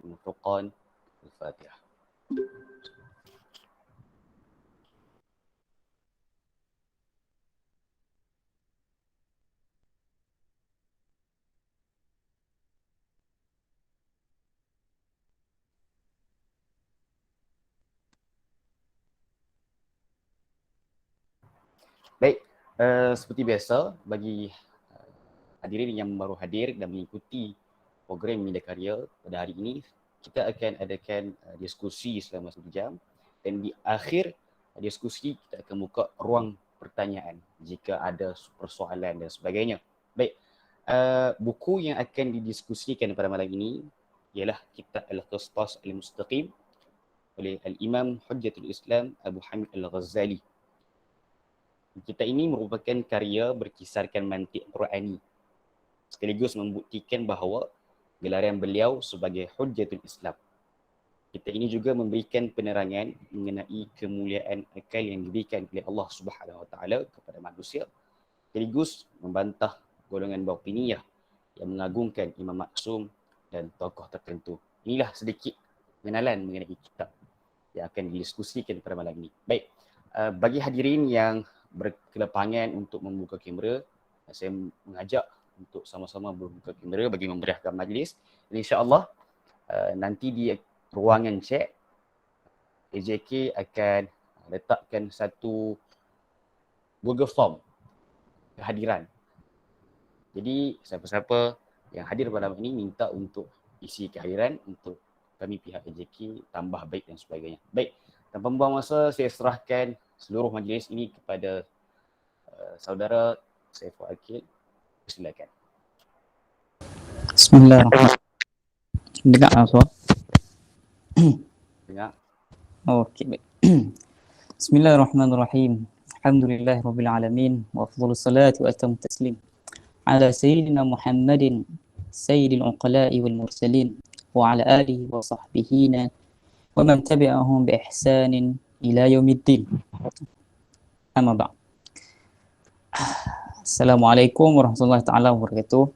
dengan Furqan. Al-Fatihah. Baik, seperti biasa bagi hadirin yang baru hadir dan mengikuti program Media Karya pada hari ini, kita akan adakan diskusi selama 1 jam dan di akhir diskusi kita akan buka ruang pertanyaan jika ada persoalan dan sebagainya. Baik, buku yang akan didiskusikan pada malam ini ialah Kitab Al-Qistas Al-Mustaqim oleh Al-Imam Hujjatul Islam Abu Hamid Al-Ghazali. Kitab ini merupakan karya berkisarkan mantik Qurani sekaligus membuktikan bahawa gelaran beliau sebagai Hujjatul Islam. Kitab ini juga memberikan penerangan mengenai kemuliaan akal yang diberikan oleh Allah Subhanahu Wa Taala kepada manusia, sekaligus membantah golongan batiniyah yang mengagungkan Imam Maksum dan tokoh tertentu. Inilah sedikit pengenalan mengenai kitab yang akan didiskusikan pada malam ini. Baik, bagi hadirin yang berkelapangan untuk membuka kamera, saya mengajak untuk sama-sama membuka kamera bagi memeriahkan majlis. InsyaAllah nanti di ruangan chat, AJK akan letakkan satu Google Form kehadiran. Jadi siapa-siapa yang hadir pada malam ini minta untuk isi kehadiran untuk kami pihak AJK tambah baik dan sebagainya. Baik, tanpa membuang masa, saya serahkan seluruh majlis ini kepada saudara Saiful Akil. Silakan. Bismillahirrahmanirrahim. Dengar suara? Dengar. Okey, baik. Bismillahirrahmanirrahim. Alhamdulillahirabbil alamin wa afdhalus salati wa atammu taslim ala sayyidina Muhammadin sayyidil uqala'i wal mursalin wa ala alihi wa sahbihi wa man tabi'ahum bi ihsanin ila yaumiddin. Amma ba'd. Assalamualaikum warahmatullahi taala wabarakatuh.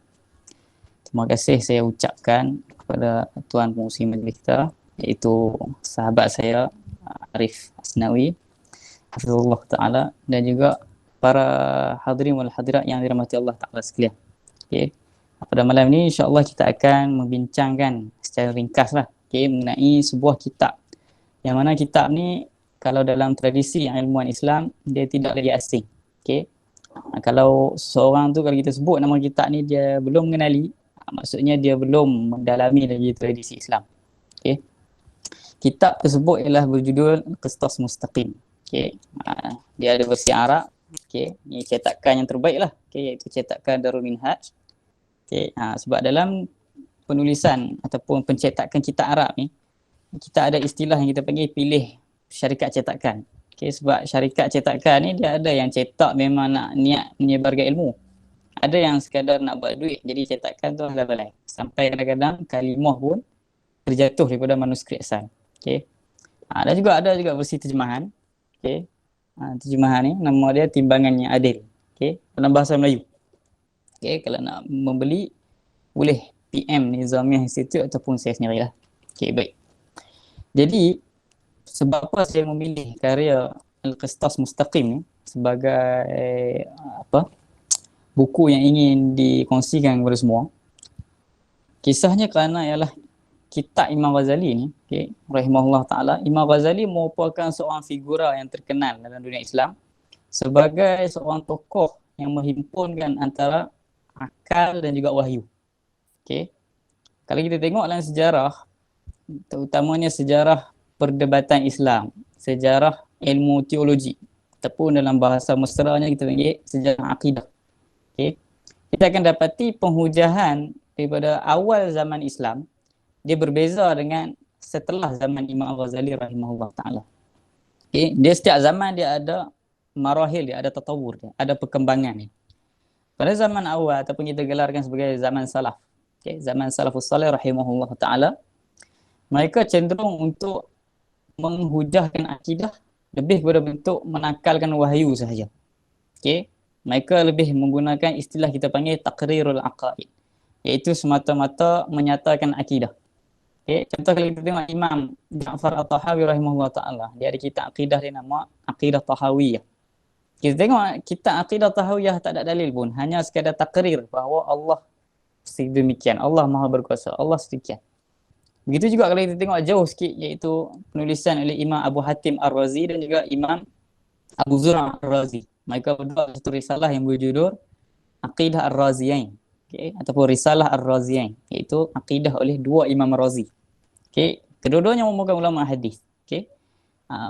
Terima kasih saya ucapkan kepada tuan pengurusi majlis kita, iaitu sahabat saya Arif Asnawi hafizallahu taala, dan juga para hadirin wal hadirat yang dirahmati Allah taala sekalian. Okey. Pada malam ini insya-Allah kita akan membincangkan secara ringkaslah mengenai sebuah kitab. Yang mana kitab ni kalau dalam tradisi ilmuwan Islam dia tidak lagi asing. Okey. Kalau seorang tu, kalau kita sebut nama kitab ni dia belum mengenali, maksudnya dia belum mendalami lagi tradisi Islam. Okey. Kitab tersebut ialah berjudul Qistas Mustaqim. Okey. Dia ada versi Arab. Okey. Ini cetakan yang terbaik lah. Okey, iaitu cetakan Darul Minhaj. Okey. Sebab dalam penulisan ataupun pencetakan kitab Arab ni, kita ada istilah yang kita panggil pilih syarikat cetakan. Okay, sebab syarikat cetakan ni dia ada yang cetak memang nak niat menyebarkan ilmu. Ada yang sekadar nak buat duit, jadi cetakan tu halal-halal. Sampai kadang-kadang kalimah pun terjatuh daripada manuskrip asal. Okay. Dan juga ada juga versi terjemahan. Okay. Terjemahan ni nama dia Timbangannya Adil. Okay. Dalam bahasa Melayu. Okay. Kalau nak membeli boleh PM Nizamiah Institute ataupun saya sendirilah. Okay, baik. Jadi sebab apa saya memilih karya Al-Qistas Mustaqim ni sebagai buku yang ingin dikongsikan kepada semua. Kisahnya kerana ialah kitab Imam Ghazali ni, okay, rahimahullah ta'ala. Imam Ghazali merupakan seorang figura yang terkenal dalam dunia Islam sebagai seorang tokoh yang menghimpunkan antara akal dan juga wahyu. Okay. Kalau kita tengok dalam sejarah, terutamanya sejarah perdebatan Islam, sejarah ilmu teologi, ataupun dalam bahasa mesranya kita panggil sejarah akidah. Okay. Kita akan dapati penghujahan daripada awal zaman Islam, dia berbeza dengan setelah zaman Imam Ghazali rahimahullah ta'ala. Okay. Dia setiap zaman dia ada marahil, dia ada tatawur, dia ada perkembangan ni. Pada zaman awal ataupun kita gelarkan sebagai zaman salaf, okay, zaman salafus salih rahimahullah ta'ala, mereka cenderung untuk menghujahkan akidah lebih kepada bentuk menakalkan wahyu sahaja. Okey, mereka lebih menggunakan istilah kita panggil taqrirul aqaid, iaitu semata-mata menyatakan akidah. Okay, contoh kalau kita tengok Imam Ja'far At-Tahawi rahimahullah ta'ala, dia ada kitab akidah dia nama Aqidah Tahawiyah. Kita tengok kitab Aqidah Tahawiyah tak ada dalil pun, hanya sekadar takrir bahawa Allah sedemikian, Allah Maha Berkuasa, Allah sedemikian. Begitu juga kalau kita tengok jauh sikit, iaitu penulisan oleh Imam Abu Hatim Ar-Razi dan juga Imam Abu Zur'ah Ar-Razi. Mereka berdua satu risalah yang berjudul Aqidah Ar-Raziyain, okay, ataupun Risalah Ar-Raziyain, iaitu akidah oleh dua Imam Razi. Okay, kedua-duanya merupakan ulama hadis. Okay,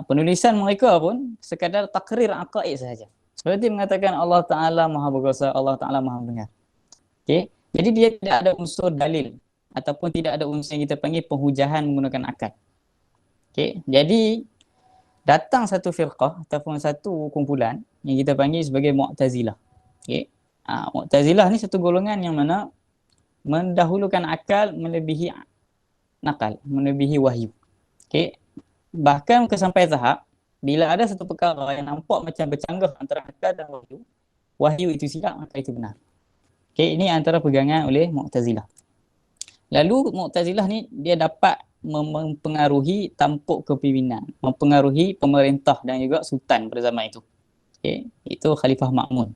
penulisan mereka pun sekadar takrir aqaid sahaja. Seperti mengatakan Allah Ta'ala Maha Berkuasa, Allah Ta'ala Maha Mendengar. Okay, jadi dia tidak ada unsur dalil ataupun tidak ada unsur yang kita panggil penghujahan menggunakan akal. Okay, jadi datang satu firqah ataupun satu kumpulan yang kita panggil sebagai Mu'tazilah. Okay, Mu'tazilah ni satu golongan yang mana mendahulukan akal melebihi nakal, melebihi wahyu. Okay. Bahkan sampai tahap bila ada satu perkara yang nampak macam bercanggah antara akal dan wahyu itu silap, maka itu benar. Okay. Ini antara pegangan oleh Mu'tazilah. Lalu Mu'tazilah ni dia dapat mempengaruhi tampuk kepimpinan, mempengaruhi pemerintah dan juga sultan pada zaman itu. Okay. Itu Khalifah Ma'mun.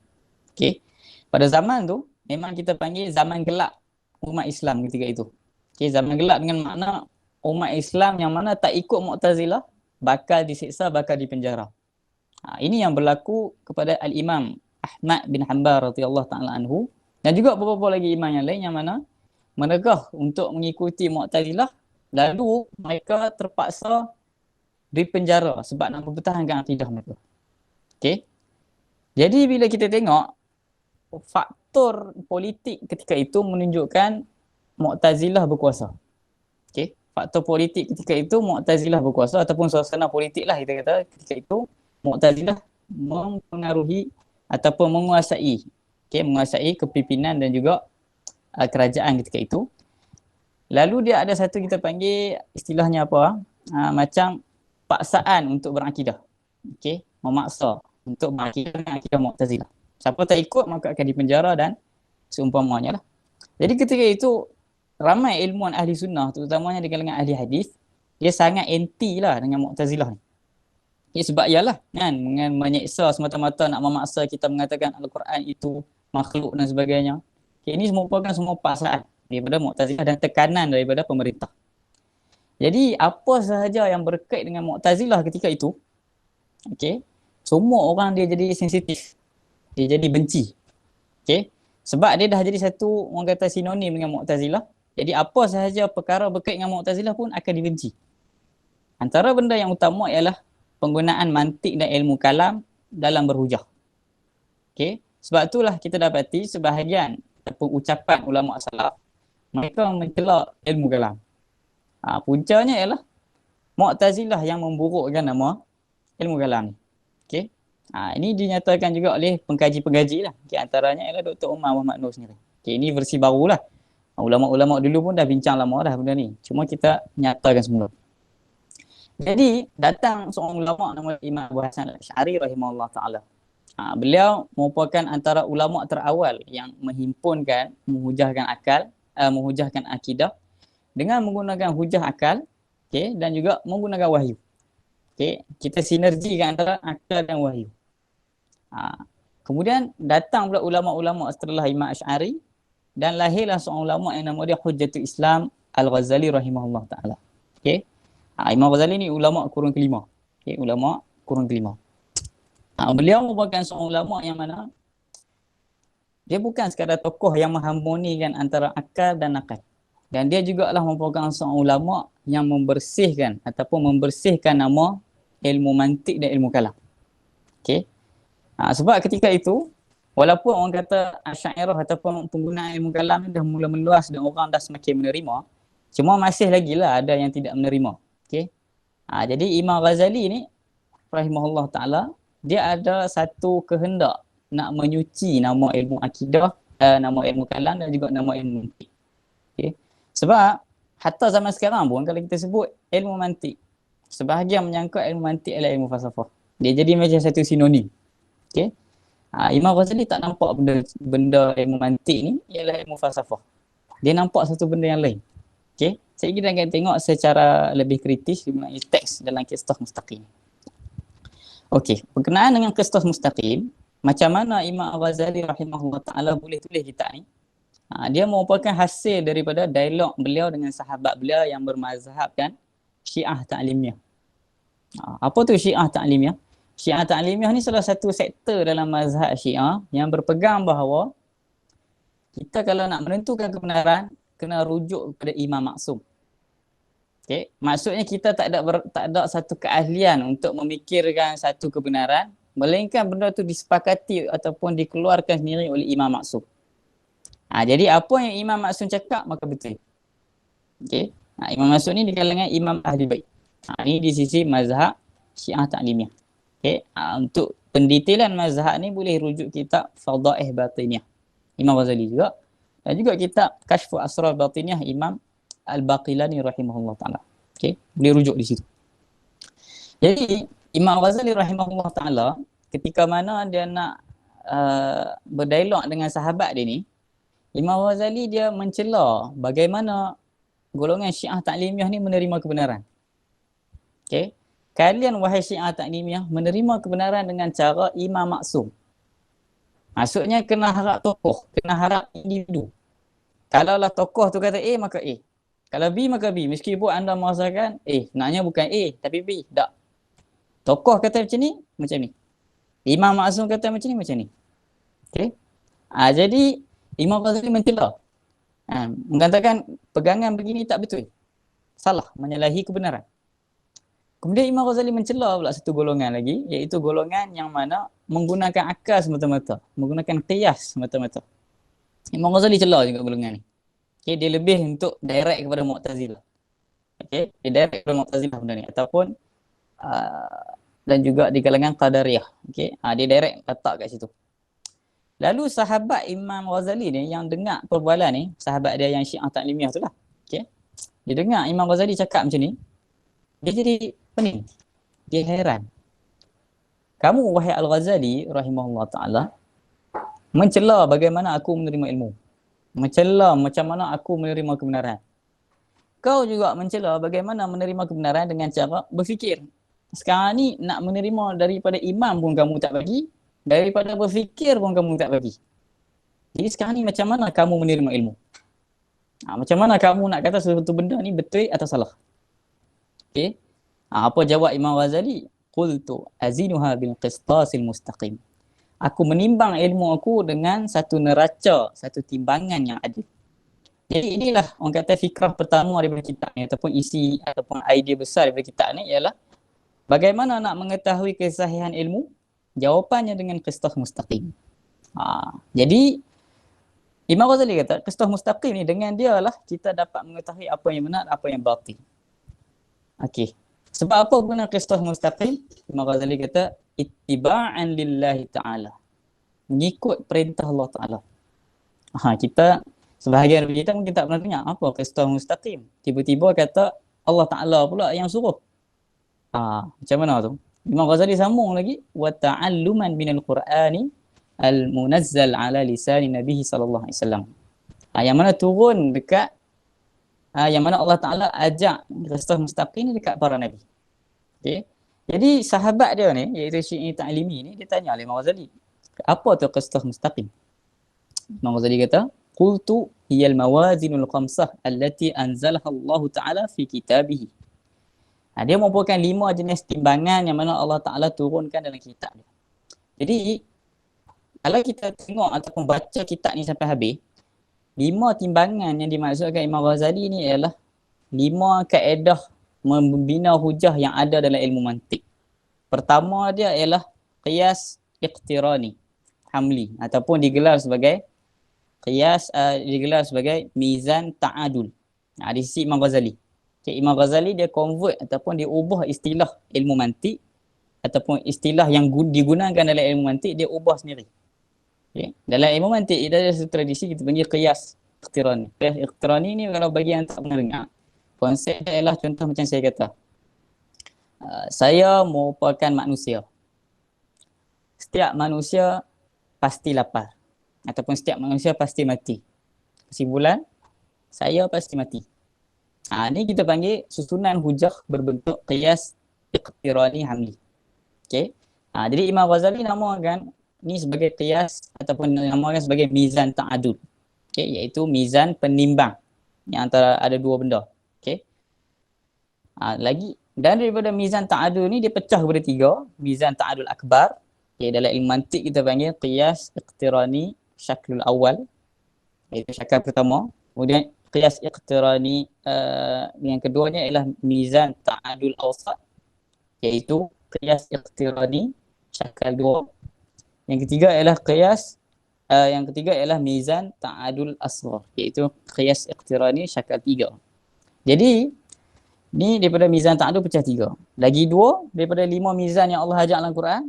Okay. Pada zaman tu memang kita panggil zaman gelap umat Islam ketika itu. Okay, zaman gelap dengan makna umat Islam yang mana tak ikut Mu'tazilah bakal disiksa, bakal dipenjara. Ini yang berlaku kepada Al-Imam Ahmad bin Hanbal radhiyallahu ta'ala anhu dan juga beberapa lagi imam yang lain yang mana menegah untuk mengikuti Mu'tazilah, lalu mereka terpaksa dipenjara sebab nak mempertahankan akidah mereka. Okay. Jadi bila kita tengok faktor politik ketika itu menunjukkan Mu'tazilah berkuasa. Okay. Faktor politik ketika itu Mu'tazilah berkuasa ataupun suasana politik lah kita kata ketika itu Mu'tazilah mempengaruhi ataupun menguasai, okay, menguasai kepimpinan dan juga kerajaan ketika itu. Lalu dia ada satu kita panggil istilahnya apa? Macam paksaan untuk berakidah. Okay. Memaksa untuk berakidah akidah Mu'tazilah. Siapa tak ikut maka akan dipenjara dan seumpamanya lah. Jadi ketika itu ramai ilmuwan ahli sunnah, terutamanya di kalangan ahli hadis, dia sangat anti lah dengan Mu'tazilah ni. Ya, sebab ialah kan, dengan menyeksa semata-mata nak memaksa kita mengatakan Al-Quran itu makhluk dan sebagainya. Okay, ini merupakan semua paksaan daripada Mu'tazilah dan tekanan daripada pemerintah. Jadi apa sahaja yang berkait dengan Mu'tazilah ketika itu, okay, semua orang dia jadi sensitif. Dia jadi benci. Okay. Sebab dia dah jadi satu orang kata sinonim dengan Mu'tazilah. Jadi apa sahaja perkara berkait dengan Mu'tazilah pun akan dibenci. Antara benda yang utama ialah penggunaan mantik dan ilmu kalam dalam berhujah. Okay. Sebab itulah kita dapati sebahagian ucapan ulama salaf mereka mencela ilmu kalam. Puncanya ialah Mu'tazilah yang memburukkan nama ilmu kalam ni. Okay. Ini dinyatakan juga oleh pengkaji-pengkaji lah. Okay, antaranya ialah Dr. Umar Muhammad Nur sendiri. Okay, ini versi baru lah. Ulama-ulama dulu pun dah bincang lama dah benda ni. Cuma kita nyatakan semula. Jadi datang seorang ulama nama Imam Abu Hasan Al-Asy'ari rahimahullah ta'ala. Beliau merupakan antara ulama terawal yang menghimpunkan, menghujahkan akal, menghujahkan akidah dengan menggunakan hujah akal, okay, dan juga menggunakan wahyu. Okay, kita sinergikan antara akal dan wahyu. Kemudian datang pula ulama-ulama setelah Imam Asy'ari dan lahirlah seorang ulama yang nama dia Hujjatul Islam Al-Ghazali rahimahullah ta'ala. Okay. Imam Ghazali ni ulama kurun kelima. Okay, ulama kurun kelima. Beliau merupakan seorang ulama yang mana dia bukan sekadar tokoh yang mengharmonikan antara akal dan nakal. Dan dia juga lah merupakan seorang ulama yang membersihkan ataupun membersihkan nama ilmu mantik dan ilmu kalam. Okay. Sebab ketika itu, walaupun orang kata Asy'ariyah ataupun penggunaan ilmu kalam ni dah mula meluas dan orang dah semakin menerima, cuma masih lagi lah ada yang tidak menerima. Okay. Jadi Imam Ghazali ni, rahimahullah ta'ala, dia ada satu kehendak nak menyuci nama ilmu akidah, nama ilmu kalam dan juga nama ilmu mantik. Okay. Sebab hatta zaman sekarang pun kalau kita sebut ilmu mantik, sebahagian menyangka ilmu mantik adalah ilmu falsafah. Dia jadi macam satu sinonim. Okay. Imam Ghazali tak nampak benda ilmu mantik ni ialah ilmu falsafah. Dia nampak satu benda yang lain. Okay. Saya kita akan tengok secara lebih kritis mengenai teks dalam Qisṭah Mustaqim. Okey, berkenaan dengan Qisṭah Mustaqim, macam mana Imam Al-Ghazali rahimahullah ta'ala boleh tulis kitab ni? Dia merupakan hasil daripada dialog beliau dengan sahabat beliau yang bermazhabkan Syiah Ta'limiyah. Apa tu Syiah Ta'limiyah? Syiah Ta'limiyah ni salah satu sektor dalam mazhab Syiah yang berpegang bahawa kita kalau nak menentukan kebenaran, kena rujuk kepada Imam Maksum. Okay? Maksudnya kita tak ada satu keahlian untuk memikirkan satu kebenaran, melainkan benda tu disepakati ataupun dikeluarkan sendiri oleh Imam Maksum. Jadi apa yang Imam Maksum cakap maka betul. Okay? Imam Maksum ni di kalangan Imam Ahli Bait. Ini di sisi mazhab Syiah Ta'limiyah. Okay? Untuk pendetailan mazhab ni boleh rujuk kitab Fadaih Batiniyah Imam Ghazali juga, dan juga kitab Kashfu Asrar Batiniyah Imam Al-Baqilani rahimahullah ta'ala. Okay? Boleh rujuk di situ. Jadi Imam Ghazali rahimahullah ta'ala ketika mana dia nak berdialog dengan sahabat dia ni, Imam Ghazali dia mencela bagaimana golongan Syiah Ta'limiyah ni menerima kebenaran. Okay? Kalian wahai Syiah Ta'limiyah menerima kebenaran dengan cara Imam Maksum. Maksudnya kena harap tokoh, kena harap individu. Kalaulah tokoh tu kata A maka A. Kalau B maka B. Meskipun anda merasakan sebenarnya bukan A tapi B. Tak. Tokoh kata macam ni, macam ni. Imam Maksum kata macam ni. Okay? Jadi Imam Ghazali mencela. Mengatakan pegangan begini tak betul. Salah, menyalahi kebenaran. Kemudian Imam Ghazali mencela pula satu golongan lagi, iaitu golongan yang mana menggunakan akal semata-mata, menggunakan qiyas semata-mata. Imam Ghazali cela juga golongan ni. Okay, dia lebih untuk direct kepada Mu'tazilah. Okay, dia direct kepada Mu'tazilah benda ni. Ataupun dan juga di kalangan Qadariyah. Okay, dia direct letak kat situ. Lalu sahabat Imam Ghazali ni yang dengar perbualan ni, sahabat dia yang Syiah Ta'limiyah tu lah. Okay, dia dengar Imam Ghazali cakap macam ni, dia jadi pening. Dia heran. Kamu wahai Al-Ghazali rahimahullah ta'ala mencela bagaimana aku menerima ilmu. Mencela macam mana aku menerima kebenaran. Kau juga mencela bagaimana menerima kebenaran dengan cara berfikir. Sekarang ni nak menerima daripada imam pun kamu tak bagi, daripada berfikir pun kamu tak bagi. Jadi sekarang ni macam mana kamu menerima ilmu? Macam mana kamu nak kata sesuatu benda ni betul atau salah? Okay. Apa jawab Imam Ghazali? Qultu azinuha bil qistasil mustaqim. Aku menimbang ilmu aku dengan satu neraca, satu timbangan yang adil. Jadi inilah orang kata fikrah pertama daripada kitab ni, ataupun isi ataupun idea besar daripada kitab ni ialah bagaimana nak mengetahui kesahihan ilmu? Jawapannya dengan qistah mustaqim. Jadi Imam Ghazali kata qistah mustaqim ni dengan dia lah kita dapat mengetahui apa yang benar, apa yang batil. Okey. Sebab apa guna qistah mustaqim? Imam Ghazali kata ittiba'an lillahi ta'ala. Mengikut perintah Allah Ta'ala. Kita sebahagian dari kita mungkin tak pernah dengar apa qistah mustaqim. Tiba-tiba kata Allah Ta'ala pula yang suruh. Macam mana tu? Imam Ghazali sambung lagi wa ta'alluman minal Qur'ani al-munazzal ala lisani Nabi sallallahu alaihi wasallam. Yang mana turun dekat yang mana Allah Ta'ala ajak qistah mustaqim ni dekat para nabi. Okay. Jadi sahabat dia ni iaitu Syi'i Ta'limi ni dia tanya oleh Imam Ghazali, apa tu qistah mustaqim? Imam Ghazali kata qultu hiyal mawazinul khamsah allati anzalaha Allah Ta'ala fi kitabih. Dia merupakan 5 jenis timbangan yang mana Allah Ta'ala turunkan dalam kitab dia. Jadi kalau kita tengok ataupun baca kitab ni sampai habis, 5 timbangan yang dimaksudkan Imam Ghazali ni ialah 5 kaedah membina hujah yang ada dalam ilmu mantik. Pertama dia ialah qiyas iqtirani hamli ataupun digelar sebagai qiyas digelar sebagai mizan ta'adul. Di sisi Imam Ghazali. Okay, Imam Ghazali dia convert ataupun dia ubah istilah ilmu mantik ataupun istilah yang digunakan dalam ilmu mantik dia ubah sendiri. Okay. Dalam ilmu mantik ada satu tradisi kita panggil qiyas iqtirani. Qiyas iqtirani ni kalau bagi yang tak pernah dengar, konsep dia ialah contoh macam saya kata. Saya merupakan manusia. Setiap manusia pasti lapar ataupun setiap manusia pasti mati. Kesimpulan, saya pasti mati. Ni kita panggil susunan hujah berbentuk qiyas iqtirani hamli. Okey. Jadi Imam Ghazali namakan ni sebagai qiyas ataupun namakan sebagai mizan ta'adud. Okey, iaitu mizan penimbang yang antara ada dua benda. Okey. Lagi dan daripada mizan ta'adul ni dia pecah kepada tiga. Mizan ta'adul akbar, dalam ilmu mantik kita panggil qiyas iqtirani syaklul awal, iaitu syakal pertama. Kemudian qiyas iqtirani yang keduanya ialah mizan ta'adul awsat, iaitu qiyas iqtirani syakal dua. Yang ketiga ialah mizan ta'adul asghar, iaitu qiyas iqtirani syakal tiga. Jadi ni daripada mizan ta'adud pecah tiga. Lagi dua daripada 5 mizan yang Allah ajak dalam Quran,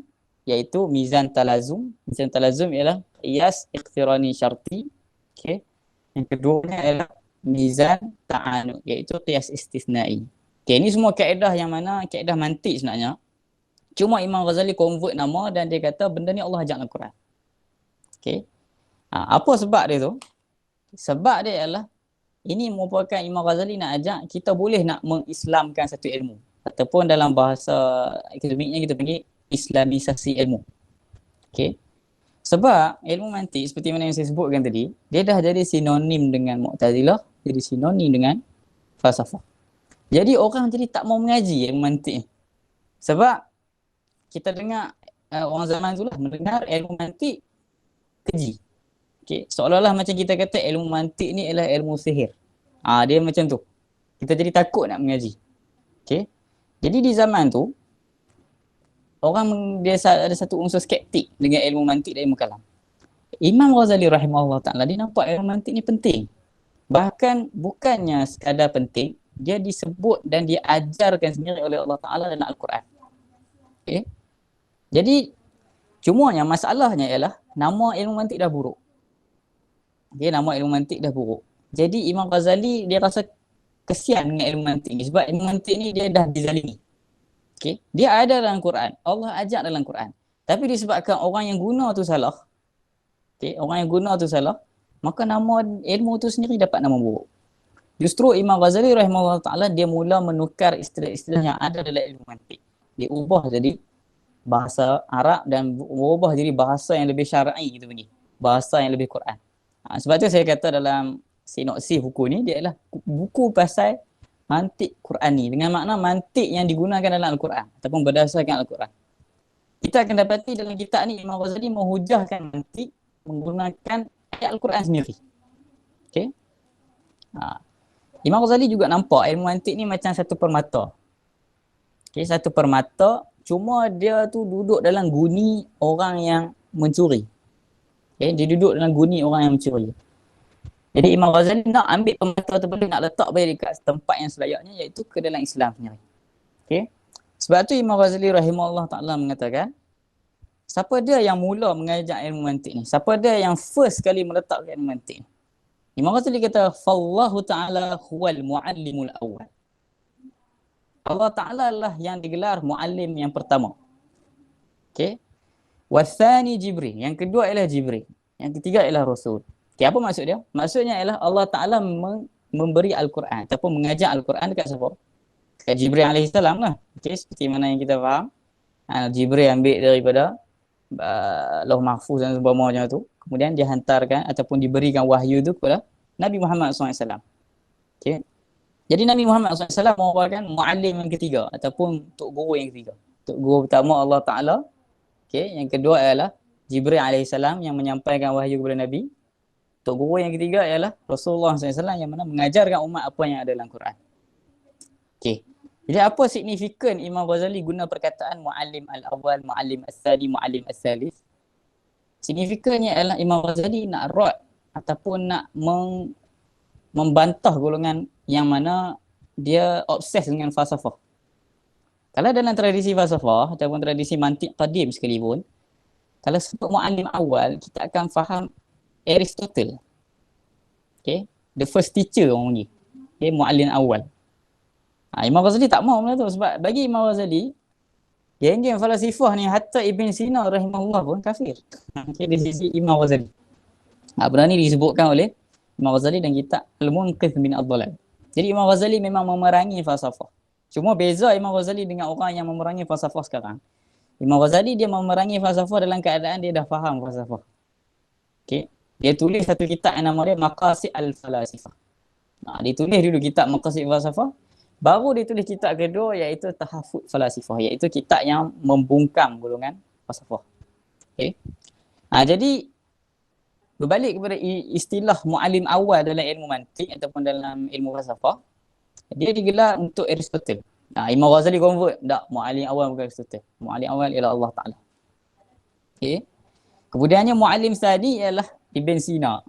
iaitu mizan talazum. Mizan talazum ialah qiyas iqtirani syarti. Okey. Yang keduanya ialah mizan ta'anud, iaitu qiyas istisnai. Okey, ni semua kaedah yang mana kaedah mantik sebenarnya. Cuma Imam Ghazali convert nama dan dia kata benda ni Allah ajak dalam Quran. Okey. Apa sebab dia tu? Sebab dia ialah ini merupakan Imam Ghazali nak ajak kita boleh nak mengislamkan satu ilmu, ataupun dalam bahasa akademiknya kita panggil islamisasi ilmu. Okey. Sebab ilmu mantik seperti mana yang saya sebutkan tadi, dia dah jadi sinonim dengan Mu'tazilah, jadi sinonim dengan falsafah. Jadi orang jadi tak mau mengaji ilmu mantik ni. Sebab kita dengar orang zaman tu lah mendengar ilmu mantik keji. Okay. Seolah-olah macam kita kata ilmu mantik ni ialah ilmu sihir. Dia macam tu. Kita jadi takut nak mengaji. Okay. Jadi di zaman tu, orang dia ada satu unsur skeptik dengan ilmu mantik dan ilmu kalam. Imam Ghazali rahimahullah ta'ala, dia nampak ilmu mantik ni penting. Bahkan bukannya sekadar penting, dia disebut dan diajarkan sendiri oleh Allah Ta'ala dalam Al-Quran. Okay. Jadi, cumanya masalahnya ialah nama ilmu mantik dah buruk. Nama ilmu mantik dah buruk. Jadi Imam Ghazali dia rasa kesian dengan ilmu mantik ni sebab ilmu mantik ni dia dah dizalimi. Okey, dia ada dalam Quran. Allah ajak dalam Quran. Tapi disebabkan orang yang guna tu salah. Okey, orang yang guna tu salah, maka nama ilmu tu sendiri dapat nama buruk. Justru Imam Ghazali rahimahullah taala dia mula menukar istilah-istilah yang ada dalam ilmu mantik. Dia ubah jadi bahasa Arab dan ubah jadi bahasa yang lebih syar'i kita panggil. Bahasa yang lebih Quran. Sebab tu saya kata dalam sinopsis buku ni dia adalah buku pasal mantik Qurani, dengan makna mantik yang digunakan dalam Al-Quran ataupun berdasarkan Al-Quran. Kita akan dapati dalam kitab ni Imam Ghazali menghujahkan mantik menggunakan ayat Al-Quran sendiri. Okey. Imam Ghazali juga nampak ilmu mantik ni macam satu permata. Okey, satu permata, cuma dia tu duduk dalam guni orang yang mencuri. Okay, dia duduk dalam guni orang yang mencuri. Jadi Imam Ghazali nak ambil permata tu boleh nak letak balik dekat tempat yang selayaknya, iaitu ke dalam Islam sendiri. Okay. Sebab tu Imam Ghazali rahimahullah ta'ala mengatakan, siapa dia yang mula mengajak ilmu mantik ni? Siapa dia yang first kali meletakkan ilmu mantik ni? Imam Ghazali kata, Fallahu ta'ala huwal mu'allimul awal. Allah Ta'ala lah yang digelar mu'allim yang pertama. Okay. Wathani Jibril. Yang kedua ialah Jibril. Yang ketiga ialah Rasul. Okay, apa maksud dia? Maksudnya ialah Allah Ta'ala memberi Al-Quran ataupun mengajak Al-Quran dekat siapa? Dekat Jibril AS lah. Okay, seperti mana yang kita faham. Jibril ambil daripada Lauh Mahfuz dan sebagainya tu. Kemudian dihantarkan ataupun diberikan wahyu tu kepada Nabi Muhammad SAW. Okay. Jadi Nabi Muhammad SAW merupakan mu'allim yang ketiga ataupun tok guru yang ketiga. Tok guru pertama Allah Ta'ala. Okay, yang kedua ialah Jibril AS yang menyampaikan wahyu kepada Nabi. Tok guru yang ketiga ialah Rasulullah SAW yang mana mengajarkan umat apa yang ada dalam Quran. Okay. Jadi apa signifikan Imam Ghazali guna perkataan mu'allim al-awwal, mu'allim as-sani, mu'allim as-salis? Signifikannya ialah Imam Ghazali nak rod ataupun nak membantah golongan yang mana dia obses dengan falsafah. Kalau dalam tradisi falsafah ataupun tradisi mantik qadim sekalipun, kalau sebut mu'allim awal, kita akan faham Aristotle. Okay, the first teacher orang panggil. Okay, mu'allim awal. Imam Ghazali tak mahu benda tu sebab bagi Imam Ghazali, geng-geng falsafah ni hatta Ibn Sina rahimahullah pun kafir. Okay, di sisi Imam Ghazali. Benda ni disebutkan oleh Imam Ghazali dan kitab Al-Munqidh min Ad-Dhalal. Jadi Imam Ghazali memang memerangi falsafah. Cuma beza Imam Ghazali dengan orang yang memerangi falsafah sekarang. Imam Ghazali dia memerangi falsafah dalam keadaan dia dah faham falsafah. Okey. Dia tulis satu kitab yang nama dia Maqasid al-Falasifah. Dia tulis dulu kitab Maqasid al-Falsafah. Baru dia tulis kitab kedua iaitu Tahafut Falasifah. Iaitu kitab yang membungkam golongan falsafah. Okey. Jadi berbalik kepada istilah muallim awal dalam ilmu mantik ataupun dalam ilmu falsafah, dia digelar untuk Aristotle. Imam Ghazali convert, tak, muallim awal bukan Aristotle. Muallim awal ialah Allah Ta'ala. Okey. Kemudiannya muallim tadi ialah Ibn Sina.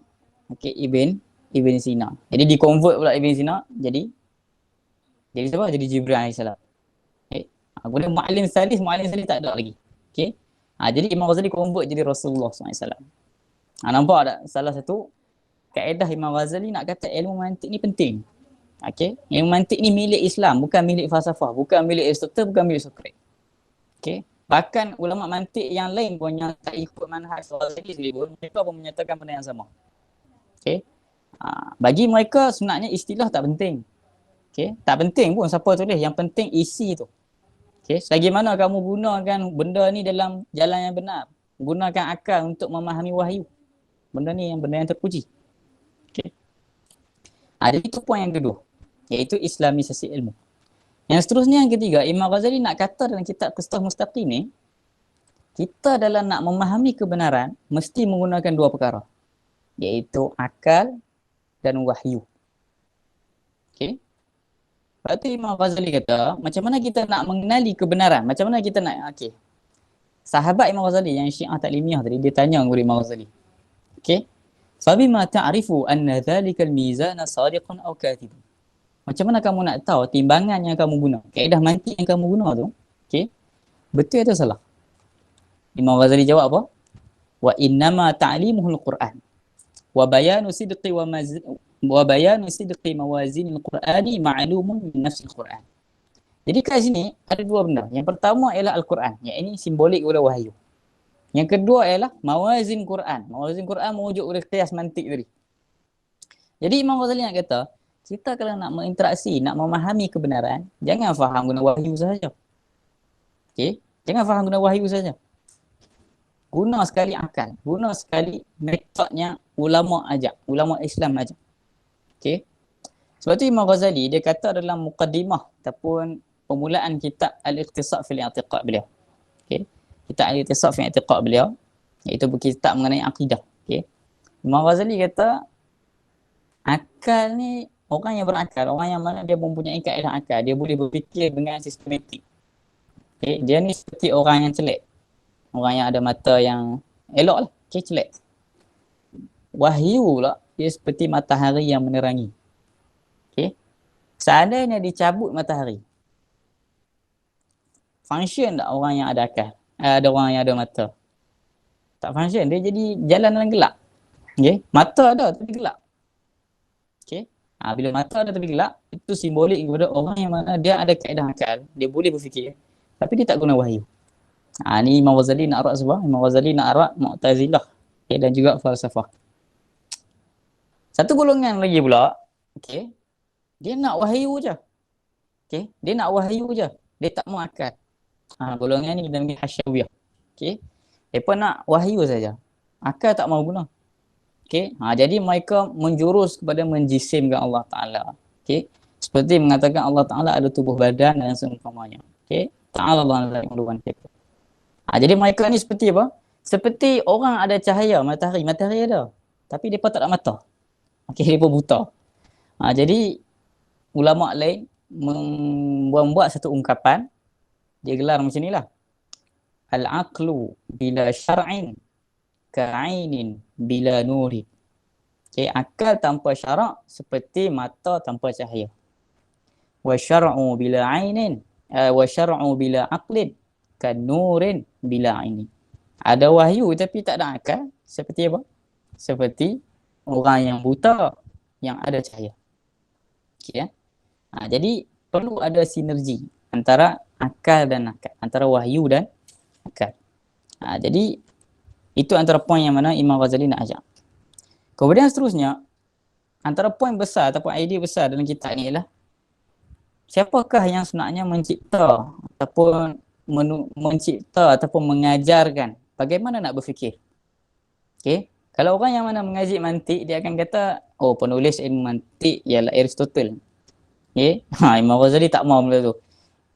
Okey, Ibn Sina. Jadi di convert pula Ibn Sina jadi siapa? Jadi Jibril alaihissalam. Okey. Kemudian muallim salis tak ada lagi. Okey. Jadi Imam Ghazali convert jadi Rasulullah SAW. Nampak tak? Salah satu kaedah Imam Ghazali nak kata ilmu mantik ni penting. Okey. Ilmu mantik ni milik Islam, bukan milik falsafah, bukan milik Aristotle, bukan milik Sokrates. Okey. Bahkan ulama mantik yang lain pun yang tak ikut manhaj Ghazali sekalipun, mereka pun menyatakan benda yang sama. Okey. Bagi mereka sebenarnya istilah tak penting. Okey. Tak penting pun siapa tulis, yang penting isi tu. Okey. Selagi mana kamu gunakan benda ni dalam jalan yang benar, gunakan akal untuk memahami wahyu. Benda ni yang benda yang terpuji. Okey. Jadi itu poin yang kedua, iaitu islamisasi ilmu. Yang seterusnya yang ketiga, Imam Ghazali nak kata dalam kitab Qisas Mustaqim ni, kita dalam nak memahami kebenaran mesti menggunakan dua perkara, iaitu akal dan wahyu. Okey. Lepas tu Imam Ghazali kata, macam mana kita nak mengenali kebenaran? Macam mana kita nak, okey. Sahabat Imam Ghazali yang Syiah Taklimiyah tadi, dia tanya kepada Imam Ghazali. Okey. Fabima ta'rifu anna dhalikal mizana sadiqun aw kadhibun? Macam mana kamu nak tahu timbangan yang kamu guna, kaedah mantik yang kamu guna tu, okey, betul atau salah? Imam Ghazali jawab apa? Wa innama ta'limuhul Quran wa bayanu sidqi mawazinil Qur'ani ma'lumun min nafsil Quran. Jadi kat sini ada dua benda. Yang pertama ialah Al-Quran, yang ini simbolik kepada wahyu. Yang kedua ialah mawazin Quran. Mawazin Quran merujuk kepada qiyas mantik tadi. Jadi Imam Ghazali nak kata, kita kalau nak berinteraksi, nak memahami kebenaran, jangan faham guna wahyu sahaja. Okey? Jangan faham guna wahyu sahaja. Guna sekali akal. Guna sekali metodnya ulama ajak. Ulama Islam ajak. Okey? Sebab tu Imam Ghazali, dia kata dalam muqaddimah ataupun permulaan kitab Al-Iqtisad fil I'tiqad beliau. Okey? Kitab Al-Iqtisad fil I'tiqad beliau, iaitu kitab mengenai akidah. Okey? Imam Ghazali kata, akal ni, orang yang berakal, orang yang mana dia mempunyai kaedah akal, dia boleh berfikir dengan sistematik. Okay? Dia ni seperti orang yang celak. Orang yang ada mata yang elok lah. Okay, celak. Wahyu pula, dia seperti matahari yang menerangi. Okay? Seandainya dicabut matahari, function tak orang yang ada akal? Ada orang yang ada mata? Tak function. Dia jadi jalan dalam gelap. Okay? Mata ada tapi gelap. Okay? Bila mata ada tapi gelap, itu simbolik kepada orang yang mana dia ada kaedah akal, dia boleh berfikir, tapi dia tak guna wahyu. Ni Imam Ghazali nak arak sebab Imam Ghazali nak arak Mu'tazilah, okay, dan juga falsafah. Satu golongan lagi pula, okay, dia nak wahyu je. Okay, dia nak wahyu je. Dia tak mau akal. Golongan ni kita panggil Hasyawiyah. Okay, mereka nak wahyu saja. Akal tak mau guna. Okay. Jadi mereka menjurus kepada menjisimkan Allah Ta'ala. Okay. Seperti mengatakan Allah Ta'ala ada tubuh badan dan seumpamanya. Okay. Ta'ala Allah Ta'ala. Jadi mereka ni seperti apa? Seperti orang ada cahaya matahari. Matahari ada. Tapi mereka tak ada mata. Okay. Mereka buta. Jadi ulama' lain membuat satu ungkapan. Dia gelar macam ni lah. Al-aqlu bila syar'in ka'ainin bila nuri. Okay, akal tanpa syarak seperti mata tanpa cahaya. Wa syar'u bila ainin, wa syar'u bila aqlin kan nurin bila ainin. Ada wahyu tapi tak ada akal, seperti apa? Seperti orang yang buta yang ada cahaya. Okay, ya? Jadi perlu ada sinergi antara akal dan akal, antara wahyu dan akal. Jadi itu antara poin yang mana Imam Ghazali nak ajak. Kemudian seterusnya, antara poin besar ataupun idea besar dalam kitab ni ialah siapakah yang sebenarnya mencipta ataupun mencipta ataupun mengajarkan bagaimana nak berfikir. Okey. Kalau orang yang mana mengaji mantik, dia akan kata, oh penulis ilmu mantik ialah Aristotle. Okey. Imam Ghazali tak mau benda tu.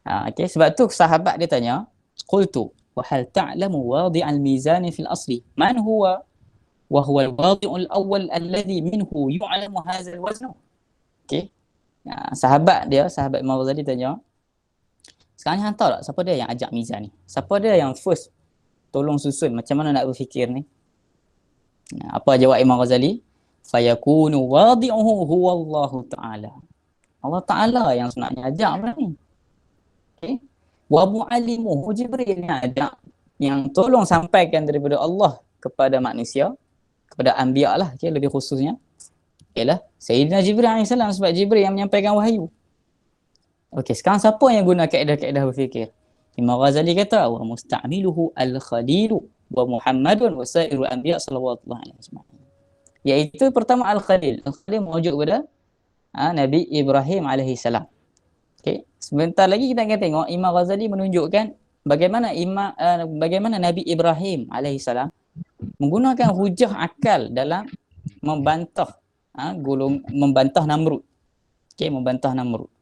Okey, sebab tu sahabat dia tanya, qultu wa hal ta'lamu wadi'al mizan fil asli? Man huwa? Wa huwa al-wadi'ul awwal alladhi minhu yu'lamu hadha al-wazn. Okey. Sahabat Imam Ghazali tanya, sekarang hang tahu tak siapa dia yang ajak mizan ni? Siapa dia yang first tolong susun macam mana nak berfikir ni? Apa jawab Imam Ghazali? Fayakunu wadi'uhu huwa Allah Ta'ala. Allah Ta'ala yang sebenarnya ajak benda ni. Okay. Wa mu'allimuhu Jibril yang ajak, yang tolong sampaikan daripada Allah kepada manusia, kepada anbiya lah, okay, lebih khususnya ialah Sayyidina Jibril AS, sebab Jibril yang menyampaikan wahyu. Okey, sekarang siapa yang guna kaedah-kaedah berfikir? Imam Ghazali kata, wa musta'miluhu al-khalilu wa Muhammadun wa sa'iru anbiya sallallahu alaihi wasallam. Iaitu pertama Al-Khalil. Al-Khalil merujuk kepada Nabi Ibrahim alaihi salam. Okey, sebentar lagi kita akan tengok Imam Ghazali menunjukkan bagaimana Nabi Ibrahim alaihi salam menggunakan hujah akal dalam membantah membantah Namrud. Okey, membantah Namrud.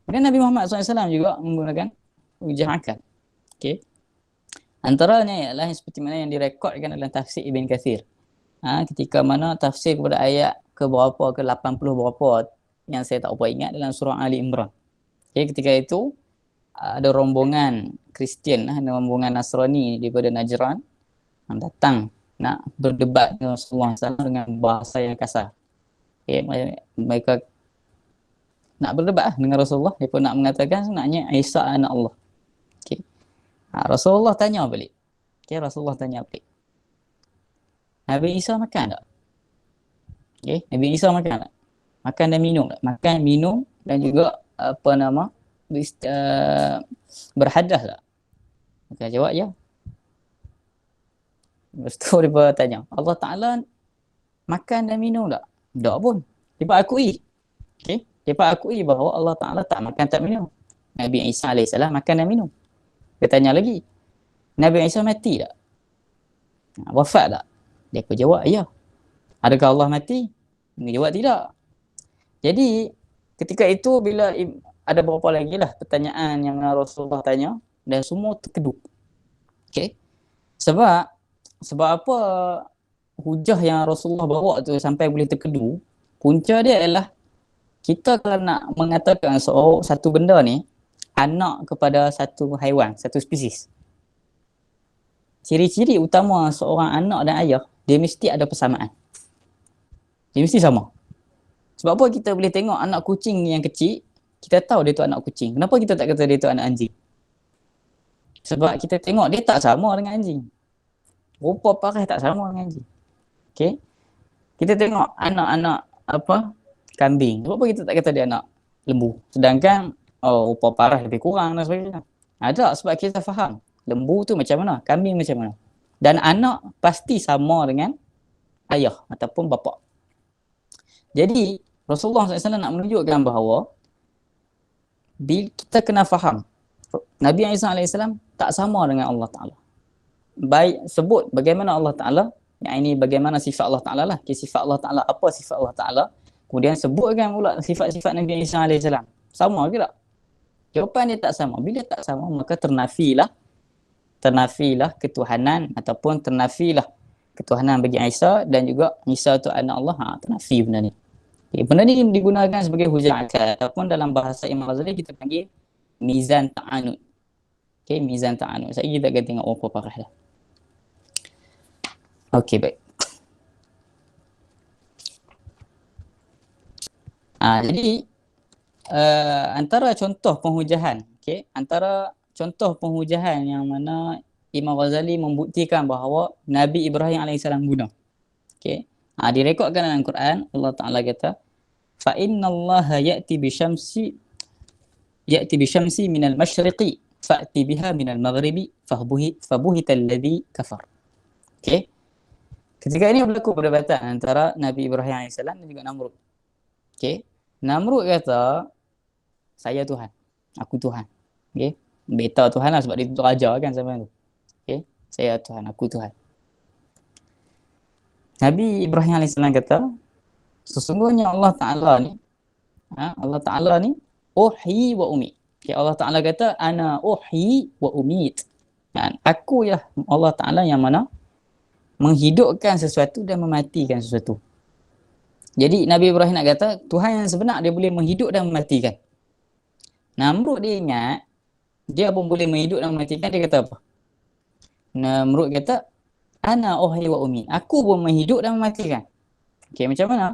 Kemudian Nabi Muhammad SAW juga menggunakan hujah akal. Okey. Antaranya ialah seperti mana yang direkodkan dalam tafsir Ibn Kathir. Ketika mana tafsir kepada ayat ke 80 berapa yang saya tak apa ingat dalam surah Ali Imran. Okay, ketika itu ada rombongan Kristian, ada rombongan Nasrani daripada Najran yang datang nak berdebat dengan Rasulullah SAW dengan bahasa yang kasar. Okay, mereka nak berdebat dengan Rasulullah, mereka nak mengatakan sebenarnya Isa anak Allah. Okay. Rasulullah tanya balik. Okay, Rasulullah tanya balik. Nabi Isa makan tak? Okay, Nabi Isa makan tak? Makan dan minum tak? Makan, minum dan juga berhadas tak? Maka jawab ya. Lepas tu dia tanya, Allah Ta'ala makan dan minum tak? Tak pun. Dia akui. Okay? Dia akui bahawa Allah Ta'ala tak makan tak minum. Nabi Isa AS makan dan minum. Dia tanya lagi, Nabi Isa mati tak? Wafat tak? Dia pun jawab ya. Adakah Allah mati? Dia jawab tidak. Jadi ketika itu bila ada beberapa lagi lah pertanyaan yang Rasulullah tanya dan semua terkedu. Okay? Sebab apa hujah yang Rasulullah bawa tu sampai boleh terkedu, punca dia adalah kita kalau nak mengatakan satu benda ni anak kepada satu haiwan, satu spesies. Ciri-ciri utama seorang anak dan ayah, dia mesti ada persamaan. Dia mesti sama. Sebab apa kita boleh tengok anak kucing yang kecil, kita tahu dia tu anak kucing. Kenapa kita tak kata dia tu anak anjing? Sebab kita tengok dia tak sama dengan anjing. Rupa paras tak sama dengan anjing. Okay? Kita tengok anak-anak kambing. Sebab apa kita tak kata dia anak lembu? Sedangkan rupa paras lebih kurang dan sebagainya. Ada sebab kita faham. Lembu tu macam mana? Kambing macam mana? Dan anak pasti sama dengan ayah ataupun bapa. Jadi Rasulullah SAW nak menunjukkan bahawa kita kena faham Nabi Isa AS tak sama dengan Allah Ta'ala. Baik sebut bagaimana Allah Ta'ala, yang ini bagaimana sifat Allah Ta'ala lah. Sifat Allah Ta'ala, apa sifat Allah Ta'ala. Kemudian sebutkan pula sifat-sifat Nabi Isa AS. Sama ke tak? Jawapan dia tak sama. Bila tak sama, maka ternafilah ketuhanan ataupun ternafilah ketuhanan bagi Isa dan juga Isa tu anak Allah. Ternafi benda ni. Okay, benda ni digunakan sebagai hujah akal ataupun dalam bahasa Imam Ghazali kita panggil mizan ta'anud. Okay, mizan ta'anud. Saya kita akan tengok apa parah dah. Okey, baik. Jadi antara contoh penghujahan, antara contoh penghujahan yang mana Imam Ghazali membuktikan bahawa Nabi Ibrahim AS guna. Okay. Direkodkan dalam Quran, Allah Ta'ala kata, fa innallaha ya'ti bisyamsi minal masyriqi fa'ti biha minal maghribi fabuhita alladhi kafar. Okay. Ketika ini berlaku perdebatan antara Nabi Ibrahim AS dan juga Namrud. Okey. Namrud kata, saya Tuhan. Aku Tuhan. Okey. Beta Tuhan lah sebab dia tu raja kan zaman tu. Okey. Saya Tuhan, aku Tuhan. Nabi Ibrahim AS kata, sesungguhnya Allah Ta'ala ni, Allah Ta'ala ni, uhyi wa umit. Okay, Allah Ta'ala kata, ana uhyi wa umit. Aku ya Allah Ta'ala yang mana menghidupkan sesuatu dan mematikan sesuatu. Jadi Nabi Ibrahim nak kata, Tuhan yang sebenar dia boleh menghidup dan mematikan. Namrud dia ingat, dia pun boleh menghidup dan mematikan, dia kata apa? Namrud kata, ana uhyi wa umit. Aku pun menghidup dan mematikan. Okay, macam mana?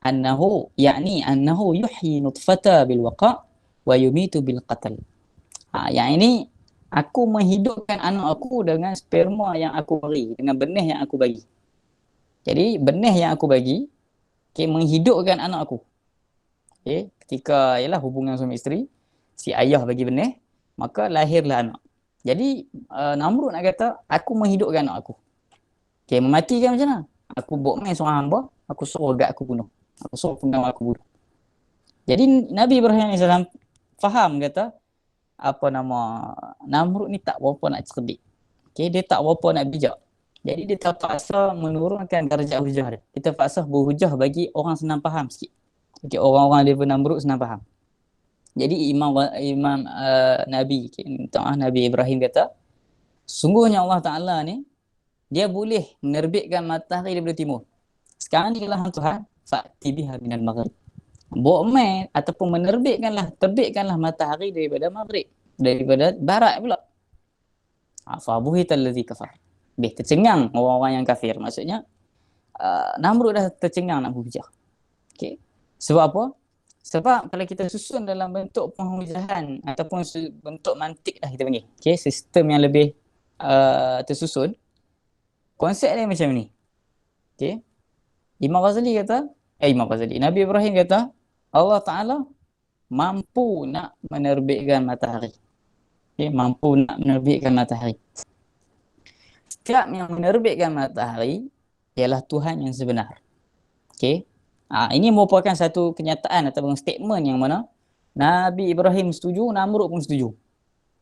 Annahu, yakni annahu yuhyi nutfata bil waqa' wa yumitu bil qatl. Yang ini, aku menghidupkan anak aku dengan sperma yang aku beri, dengan benih yang aku bagi. Jadi, benih yang aku bagi, okay, menghidupkan anak aku. Okay, ketika ialah hubungan suami isteri, si ayah bagi benih, maka lahirlah anak. Jadi, Namrud nak kata, aku menghidupkan anak aku. Okay, mematikan macam mana? Aku bawa main seorang hamba, aku suruh gak aku bunuh. Aku suruh pengawal aku bunuh. Jadi, Nabi Ibrahim AS faham kata, apa nama, Namrud ni tak berapa nak cerdik. Okay, dia tak berapa nak bijak. Jadi dia terpaksa menurunkan darjah hujah dia. Dia terpaksa berhujah bagi orang senang faham sikit. Okay, orang-orang daripada Namrud senang faham. Jadi Imam Nabi, Nabi Ibrahim kata, sungguhnya Allah Ta'ala ni, dia boleh menerbitkan matahari daripada timur. Sekarang ni kalau Tuhan, fa'ti biha minal maghrib. Bawa main ataupun terbitkanlah matahari daripada maghrib, daripada barat pula. Fabuhital ladzi kafar. Tercengang orang-orang yang kafir. Maksudnya Namrud dah tercengang nak berhujah. Okey. Sebab apa? Sebab kalau kita susun dalam bentuk penghujahan ataupun bentuk mantik lah kita panggil. Okey, sistem yang lebih tersusun. Konsep dia macam ni. Okey. Nabi Ibrahim kata, Allah Ta'ala mampu nak menerbitkan matahari. Okay, mampu nak menerbitkan matahari. Setiap yang menerbitkan matahari ialah Tuhan yang sebenar. Okay. Ini merupakan satu kenyataan ataupun statement yang mana Nabi Ibrahim setuju, Namrud pun setuju.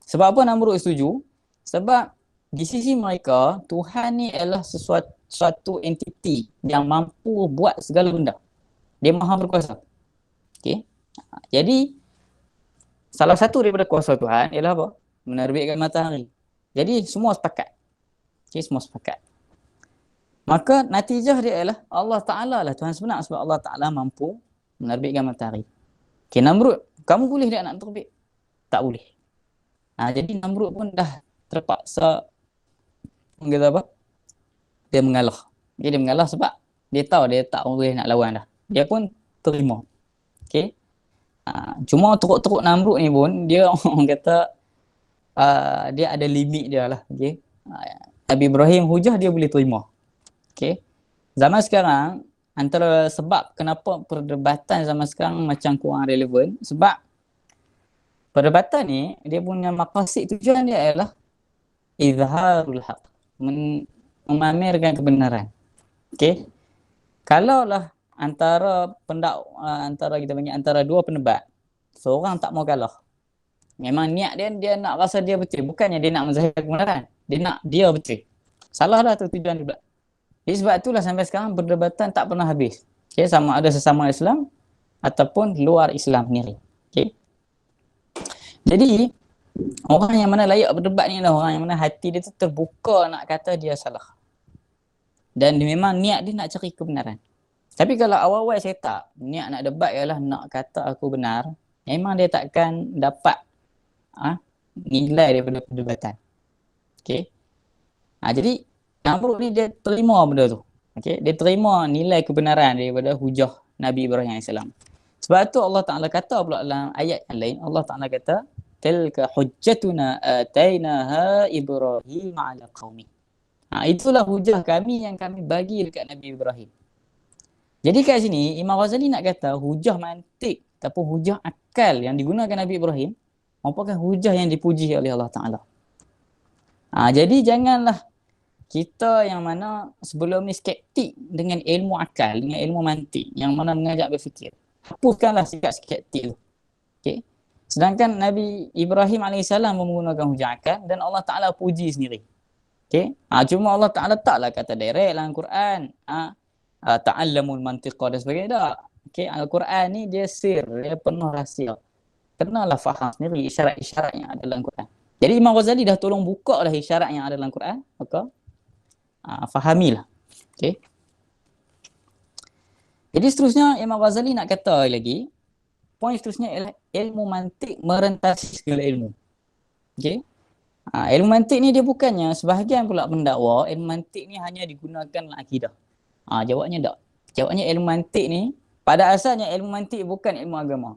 Sebab apa Namrud setuju? Sebab di sisi mereka, Tuhan ni adalah suatu entiti yang mampu buat segala benda. Dia maha berkuasa. Okay. Jadi, salah satu daripada kuasa Tuhan ialah apa? Menerbitkan matahari. Jadi, semua sepakat. Okay, semua sepakat. Maka, natijah dia ialah Allah Ta'ala lah Tuhan sebenar sebab Allah Ta'ala mampu menerbitkan matahari. Okay, Namrud, kamu boleh tak nak terbit? Tak boleh. Jadi, Namrud pun dah terpaksa kata apa? Dia mengalah. Dia mengalah sebab dia tahu dia tak boleh nak lawan dah. Dia pun terima. Okey. Cuma teruk-teruk Namrud ni pun dia orang kata dia ada limit dia lah. Okey. Nabi Ibrahim hujah dia boleh terima. Okey. Zaman sekarang antara sebab kenapa perdebatan zaman sekarang macam kurang relevan sebab perdebatan ni dia punya maqasid tujuan dia adalah izharul haq, memamerkan kebenaran. Okey. Kalaulah antara antara dua pendebat, seorang tak mau kalah. Memang niat dia nak rasa dia betul, bukannya dia nak menzahirkan kebenaran. Dia nak dia betul. Salah dah tu tujuan dia pula. Jadi sebab itulah sampai sekarang perdebatan tak pernah habis. Okey, sama ada sesama Islam ataupun luar Islam sendiri. Okey. Jadi orang yang mana layak berdebat ni adalah orang yang mana hati dia tu terbuka nak kata dia salah. Dan memang niat dia nak cari kebenaran. Tapi kalau awal-awal saya tak, niat nak debat ialah nak kata aku benar, memang dia takkan dapat nilai daripada perdebatan. Okey. Jadi Namrud ni dia terima benda tu. Okey, dia terima nilai kebenaran daripada hujah Nabi Ibrahim AS. Sebab tu Allah Ta'ala kata pula dalam ayat yang lain, Allah Ta'ala kata, tilka hujjatuna atainaha Ibrahim ala qaumi. Itulah hujah kami yang kami bagi dekat Nabi Ibrahim. Jadi kat sini Imam Ghazali nak kata hujah mantik ataupun hujah akal yang digunakan Nabi Ibrahim merupakan hujah yang dipuji oleh Allah Ta'ala. Jadi janganlah kita yang mana sebelum ni skeptik dengan ilmu akal, dengan ilmu mantik, yang mana mengajak berfikir. hapuskanlah sikap skeptik tu. Okay. Sedangkan Nabi Ibrahim AS menggunakan hujah akal dan Allah Ta'ala puji sendiri. Okay. Cuma Allah Ta'ala taklah kata direct dalam Quran. Ta'allamul mantiqa dan sebagainya. Tak. Okay. Al-Quran ni dia sir, dia penuh rahsia. Kenalah faham sendiri isyarat-isyarat yang ada dalam Quran. Jadi Imam Ghazali dah tolong buka dah isyarat yang ada dalam Quran. Maka fahamilah. Okay. Jadi seterusnya Imam Ghazali nak kata lagi, poin seterusnya ialah ilmu mantik merentasi segala ilmu. Okay. Ilmu mantik ni dia bukannya, sebahagian pula pendakwa, ilmu mantik ni hanya digunakan dalam akidah. Jawabnya tak. Jawabnya ilmu mantik ni, pada asalnya ilmu mantik bukan ilmu agama.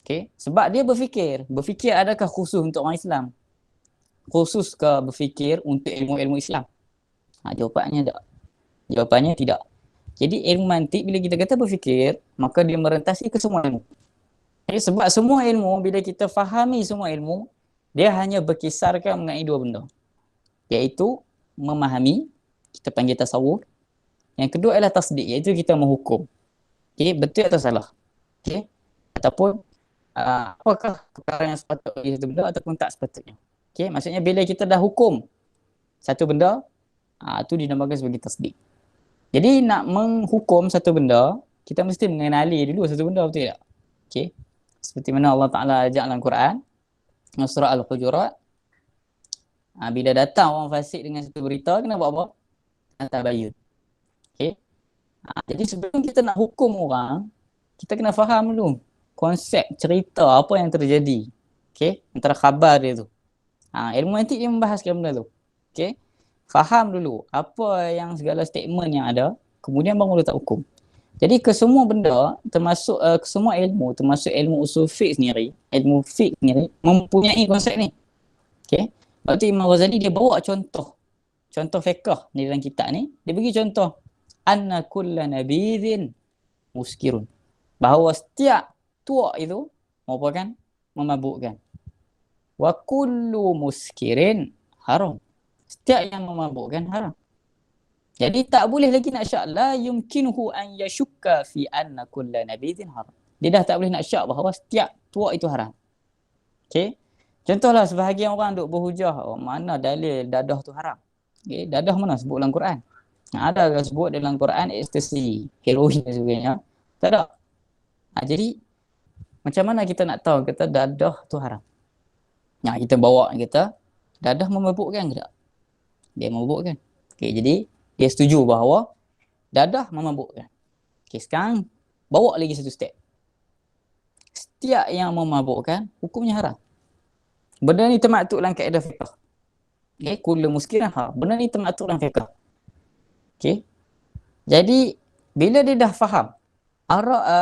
Okay. Sebab dia berfikir adakah khusus untuk orang Islam? Khusus ke berfikir untuk ilmu-ilmu Islam? Jawapannya tak. Jawapannya tidak. Jadi ilmu mantik bila kita kata berfikir, maka dia merentasi ke semua ilmu. Sebab semua ilmu, bila kita fahami semua ilmu, dia hanya berkisarkan mengenai dua benda. Iaitu memahami, kita panggil tasawur. Yang kedua adalah tasdik, iaitu kita menghukum. Okay, betul atau salah. Okay. Ataupun apakah perkara yang sepatutnya bagi satu benda ataupun tak sepatutnya. Okay. Maksudnya bila kita dah hukum satu benda, itu dinamakan sebagai tasdik. Jadi nak menghukum satu benda, kita mesti mengenali dulu satu benda, betul tak? Okay. Seperti mana Allah Ta'ala ajak dalam Quran, surah Al-Hujurat, bila datang orang fasik dengan satu berita, kena buat apa? Tabayun. Okay. Jadi sebelum kita nak hukum orang, kita kena faham dulu konsep cerita apa yang terjadi. Okay. Antara khabar dia tu. Ilmu mantik dia membahaskan benda tu. Okay. Faham dulu apa yang segala statement yang ada, kemudian baru letak hukum. Jadi ke semua benda, termasuk ke semua ilmu, termasuk ilmu usul fiqh sendiri, ilmu fiqh sendiri mempunyai konsep ni. Okay. Lepas tu Imam Ghazali dia bawa contoh fiqh ni dalam kitab ni, dia bagi contoh anna kulla nabidhin muskirun. Bahawa setiap tuak itu merupakan memabukkan. Wa kullu muskirin haram. Setiap yang memabukkan haram. Jadi tak boleh lagi nak syak la yumkinuhu an yashukka fi anna kulla nabidhin haram. Dia dah tak boleh nak syak bahawa setiap tuak itu haram. Okey. Contohlah sebahagian orang duk berhujah, mana dalil dadah tu haram. Okey, dadah mana sebut dalam Quran? Ada ke sebut dalam Quran ekstasi, heroin dan sebagainya? Tak ada. Jadi macam mana kita nak tahu kata dadah tu haram? Kita bawa kita dadah memabukkan ke tak? Dia memabukkan. Okey, jadi dia setuju bahawa dadah memabukkan. Okey, sekarang bawa lagi satu step. Setiap yang memabukkan hukumnya haram. Benda ni termaktub dalam kaedah fiqh. Okey, kullu muskirin haram. Benda ni termaktub dalam fiqh. Okey. Jadi bila dia dah faham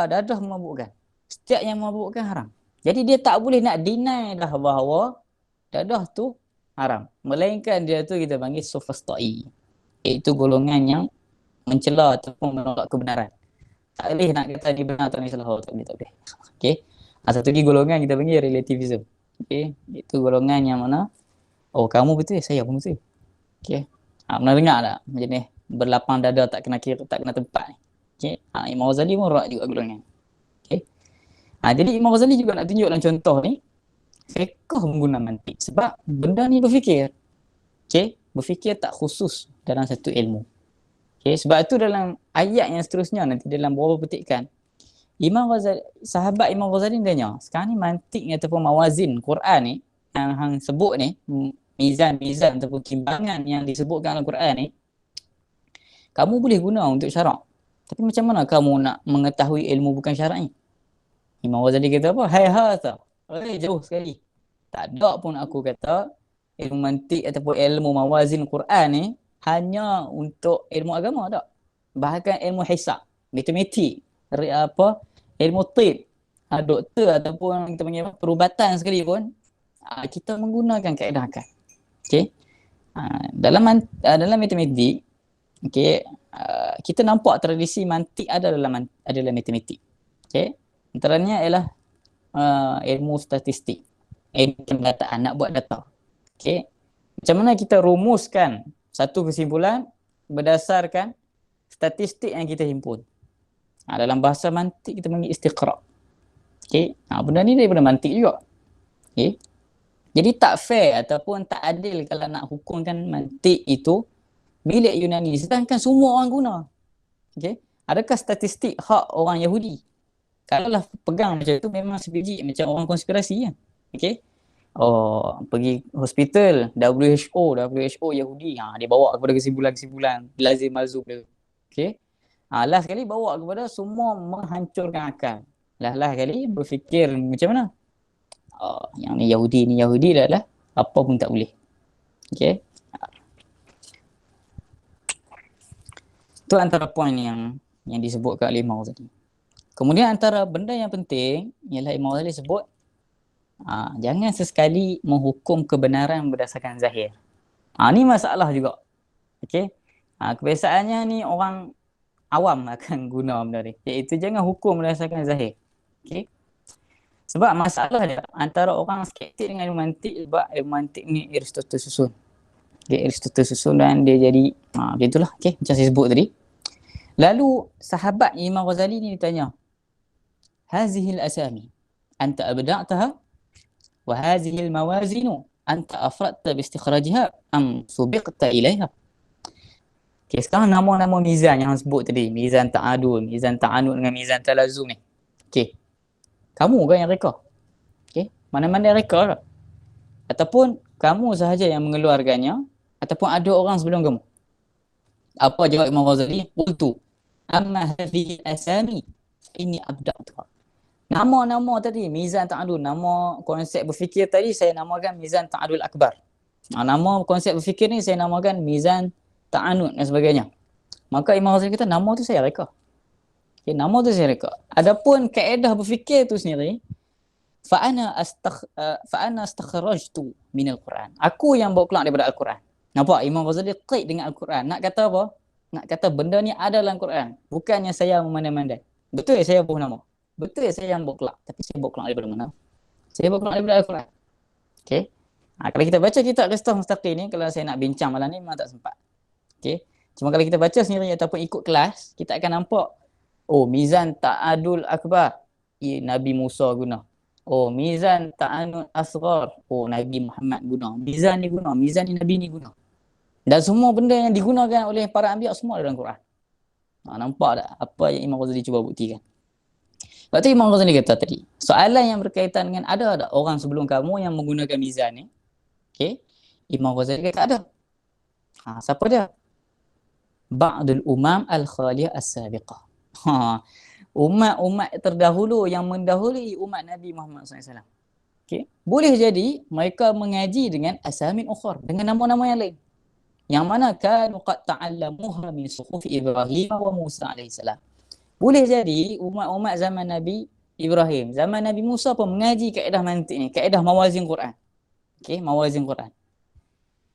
dadah memabukkan, setiap yang memabukkan haram. Jadi dia tak boleh nak deny dah bahawa dadah tu haram. Melainkan dia tu kita panggil sofistai. Iaitu golongan yang mencela ataupun menolak kebenaran. Tak boleh nak kata ni benar atau ni salah. Tak boleh. Okey. Satu lagi golongan kita panggil relativism. Okey. Itu golongan yang mana, kamu betul, saya pun betul. Okey. Pernah dengar tak macam ni? Berlapang dada tak kena kira, tak kena tempat ni. Okey. Imam Ghazali pun rak juga golongan. Okey. Jadi Imam Ghazali juga nak tunjuk dalam contoh ni, fiqh menggunakan mantik. Sebab benda ni berfikir. Okey. Berfikir tak khusus dalam satu ilmu. Okay, sebab itu dalam ayat yang seterusnya nanti dalam beberapa petikan, sahabat Imam Ghazali tanya, sekarang ni mantik ni ataupun mawazin Quran ni yang hang sebut ni, mizan ataupun timbangan yang disebutkan dalam Quran ni, kamu boleh guna untuk syarak. Tapi macam mana kamu nak mengetahui ilmu bukan syarak ni? Imam Ghazali kata apa? Hai hatha. Jauh sekali. Tak ada pun aku kata ilmu mantik ataupun ilmu mawazin Quran ni hanya untuk ilmu agama tak. Bahkan ilmu hisab, matematik, ilmu tib, doktor ataupun kita panggil perubatan sekali pun, kita menggunakan kaedah akal. Okey. Dalam matematik, okey, kita nampak tradisi mantik ada dalam matematik. Okey. Antaranya ialah ilmu statistik, ilmu pendataan, nak buat data. Okey. Macam mana kita rumuskan satu kesimpulan berdasarkan statistik yang kita himpun. Dalam bahasa mantik kita panggil istiqra'. Okey. Benda ni daripada mantik juga. Okey. Jadi tak fair ataupun tak adil kalau nak hukumkan mantik itu milik Yunani sedangkan semua orang guna. Okey. Adakah statistik hak orang Yahudi? Kalaulah pegang macam tu memang sebiji macam orang konspirasi kan. Okey. Oh, pergi hospital WHO Yahudi, dia bawa kepada kesimpulan-kesimpulan lazim mazub dia. Okey. Last kali bawa kepada semua menghancurkan akal. Last kali berfikir macam mana? Yang ni Yahudi dah apa pun tak boleh. Okey. Itu antara poin yang disebutkan oleh Imam Ghazali. Kemudian antara benda yang penting ialah Imam Ghazali sebut jangan sesekali menghukum kebenaran berdasarkan zahir. Ni masalah juga. Okey. Kebiasaannya ni orang awam akan guna benda ni. Iaitu jangan hukum berdasarkan zahir. Okey. Sebab masalah dia antara orang skeptik dengan ilmu mantik sebab ilmu mantik ni Aristotle susun. Okay, Aristotle susun dan dia jadi macam itulah. Okey, macam saya sebut tadi. Lalu sahabat Imam Ghazali ni ditanya, hazihil asami anta abda'taha wa hazihil mawazinu anta afradta bi istikhrajiha am subiqta ilaiha. Okay, sekarang nama-nama mizan yang sebut tadi, mizan ta'adul, mizan ta'anud dengan mizan talazum ni. Okay, kamu kan yang reka? Okay, mana-mana reka lah. Ataupun kamu sahaja yang mengeluarkannya ataupun ada orang sebelum kamu. Apa jawab Imam Ghazali? Qultu amma hadhihi asami ini abda'tuha. Nama-nama tadi, mizan ta'adul, nama konsep berfikir tadi saya namakan mizan ta'adul akbar. Nama konsep berfikir ni saya namakan mizan ta'anud dan sebagainya. Maka Imam Ghazali kata nama tu saya reka. Okay, nama tu saya reka. Adapun kaedah berfikir tu sendiri, fa'ana astakhrajtu minal Quran. Aku yang bawa keluar daripada Al-Quran. Nampak Imam Ghazali kait dengan Al-Quran. Nak kata apa? Nak kata benda ni ada dalam Quran. Bukannya saya memandai-mandai. Betul saya bawa nama. Betul saya yang bawa keluar. Tapi saya bawa keluar daripada mana? Saya bawa keluar daripada Al-Quran. Okay. Kalau kita baca kitab Qisas Mustaqim ni, kalau saya nak bincang malam ni memang tak sempat. Okay. Cuma kalau kita baca sendiri ataupun ikut kelas, kita akan nampak mizan ta'adul akbar, Nabi Musa guna. Mizan ta'anud asghar, Nabi Muhammad guna. Mizan ni guna, mizan ni Nabi ni guna. Dan semua benda yang digunakan oleh para anbiya semua dalam Quran. Nampak tak apa yang Imam Ghazali cuba buktikan? Sebab tu Imam Ghazali kata tadi, soalan yang berkaitan dengan ada orang sebelum kamu yang menggunakan mizan ni? Okay. Imam Ghazali kata ada. Siapa dia? Ba'dul umam al-khaliyah as-sabiqah. Umat-umat terdahulu yang mendahului umat Nabi Muhammad SAW. Okay. Boleh jadi mereka mengaji dengan asamin ukhar, dengan nama-nama yang lain. Yang mana kan qad ta'allamuha min suhuf Ibrahim wa Musa alaihissalam. Boleh jadi umat-umat zaman Nabi Ibrahim, zaman Nabi Musa pun mengaji kaedah mantik ni, kaedah mawazin Quran. Okey, mawazin Quran.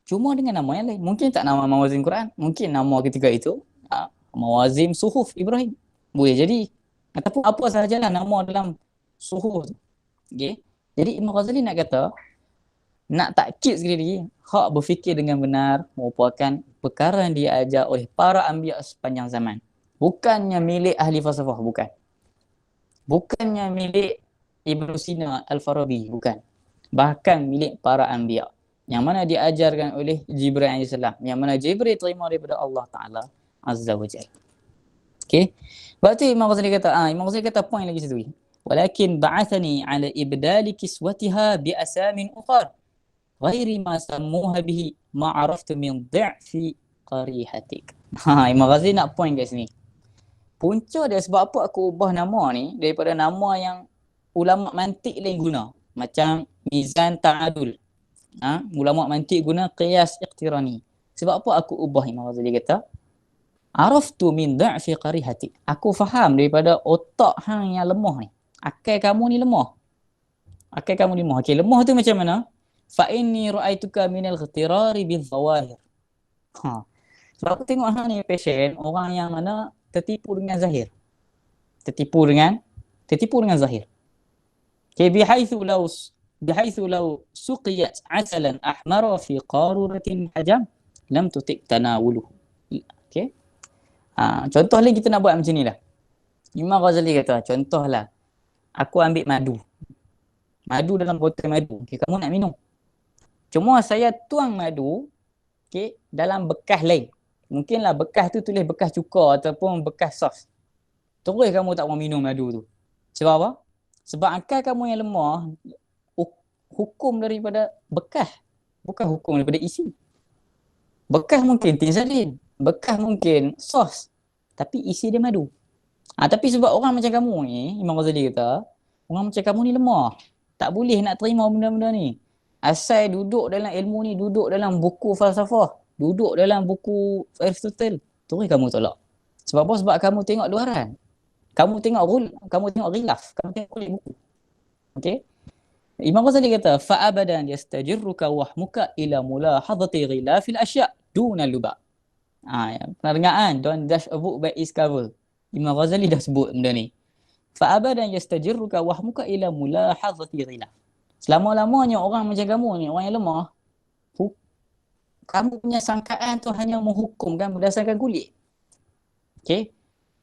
Cuma dengan nama yang lain. Mungkin tak nama mawazin Quran, mungkin nama ketiga itu mawazin suhuf Ibrahim. Boleh jadi. Ataupun apa sahajalah nama dalam suhuf. Okey. Jadi Imam Ghazali nak kata, nak takkid sekali lagi, hak berfikir dengan benar merupakan perkara yang diajar oleh para anbiya sepanjang zaman. Bukannya milik ahli falsafah, bukan. Bukannya milik Ibn Sina Al-Farabi, bukan. Bahkan milik para anbiya. Yang mana diajarkan oleh Jibril AS. Yang mana Jibril terima daripada Allah Ta'ala Azza wa Jalla. Okay. Sebab tu Imam Ghazali kata, poin lagi situ. Walakin ba'athani ala ibdali kiswatiha bi asamin ukhar. Ghairi ma sammuha bihi ma'araftu min dhi'fi qarihatik. Imam Ghazali nak point kat sini. Punca dia sebab apa aku ubah nama ni daripada nama yang ulama mantik lain guna. Macam mizan ta'adul. Ulama mantik guna qiyas iqtirani. Sebab apa aku ubah? Imam Ghazali kata, araftu min dha'fi qarihatik. Aku faham daripada otak hang yang lemah ni. Akal kamu ni lemah. Akal kamu ni lemah. Okey, lemah tu macam mana? Fa inni ra'aituka minal ightirari bil zawahir. Sebab aku tengok hang ni patient, orang yang mana tertipu dengan zahir. Tertipu dengan zahir. Okay, bihaitsu law suqiyat asalan ahmara fi qaruratin hajam lam tutik tanawuluhu. Okay. Contoh lagi kita nak buat macam ni lah. Imam Ghazali kata, contohlah, aku ambil madu. Madu dalam botol madu. Okay, kamu nak minum. Cuma saya tuang madu, okay, dalam bekas lain. Mungkinlah bekas tu tulis bekas cuka ataupun bekas sos. Terus kamu tak mau minum madu tu. Sebab apa? Sebab akal kamu yang lemah, hukum daripada bekas. Bukan hukum daripada isi. Bekas mungkin tin salin. Bekas mungkin sos. Tapi isi dia madu. Tapi sebab orang macam kamu ni, Imam Ghazali kata, orang macam kamu ni lemah. Tak boleh nak terima benda-benda ni. Asal duduk dalam ilmu ni, duduk dalam buku falsafah, duduk dalam buku Aristotle, terus kamu tolak. Sebab apa? Sebab kamu tengok luaran. Kamu tengok ghilaf, kamu tengok kulit buku. Okey? Imam Ghazali kata, fa abadan yastajirruka wahmuka ila mulahadhati ghilafil asya' duna luba. Ya. Pernah dengar kan? Don't judge a book by its cover. Imam Ghazali dah sebut benda ni. Fa abadan yastajirruka wahmuka ila mulahadhati ghilaf. Selama-lamanya orang macam kamu ni, orang yang lemah, kamu punya sangkaan tu hanya menghukumkan berdasarkan kulit. Okey?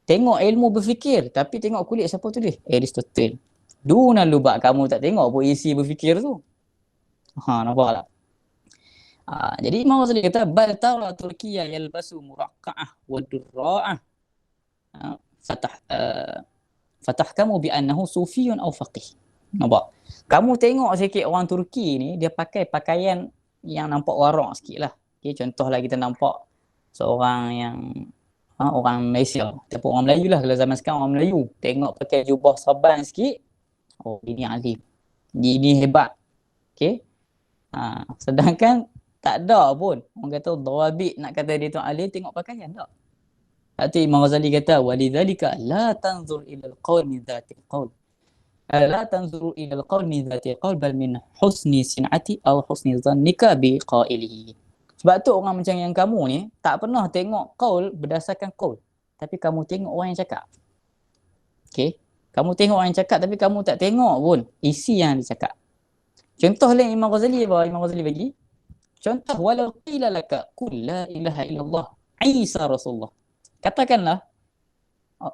Tengok ilmu berfikir, tapi tengok kulit siapa tulis? Aristotle. Duna lubak, kamu tak tengok apa isi berfikir tu. Nampak tak? Jadi Imam Ghazali kata, bal tara Turkiya yalbasu muraqqa'ah wa durra'ah. Fatahkamu bi annahu sufiyun aw faqih. Nampak? Kamu tengok sikit orang Turki ni, dia pakai pakaian yang nampak warak sikit lah. Okay, contohlah kita nampak seorang yang orang Malaysia ataupun orang Melayu lah, kalau zaman sekarang orang Melayu tengok pakai jubah saban sikit, oh ini alim, ini hebat. Okay? Sedangkan tak ada pun orang kata dawabit nak kata dia tu alim, tengok pakaian tak. Hati Imam Ghazali kata, walidzalika la tanzur ila al-qawl min dhati al-qawl, la tanzur ila al-qawl min dhati al-qawl bal min husni sin'ati aw husni dhannika bi qailihi. Sebab tu orang macam yang kamu ni tak pernah tengok qaul berdasarkan qaul, tapi kamu tengok orang yang cakap. Okey, kamu tengok orang yang cakap tapi kamu tak tengok pun isi yang dia cakap. Contoh lain Imam Ghazali bagi. Contoh, walau qila laka qul la ilaha illallah Isa Rasulullah. Katakanlah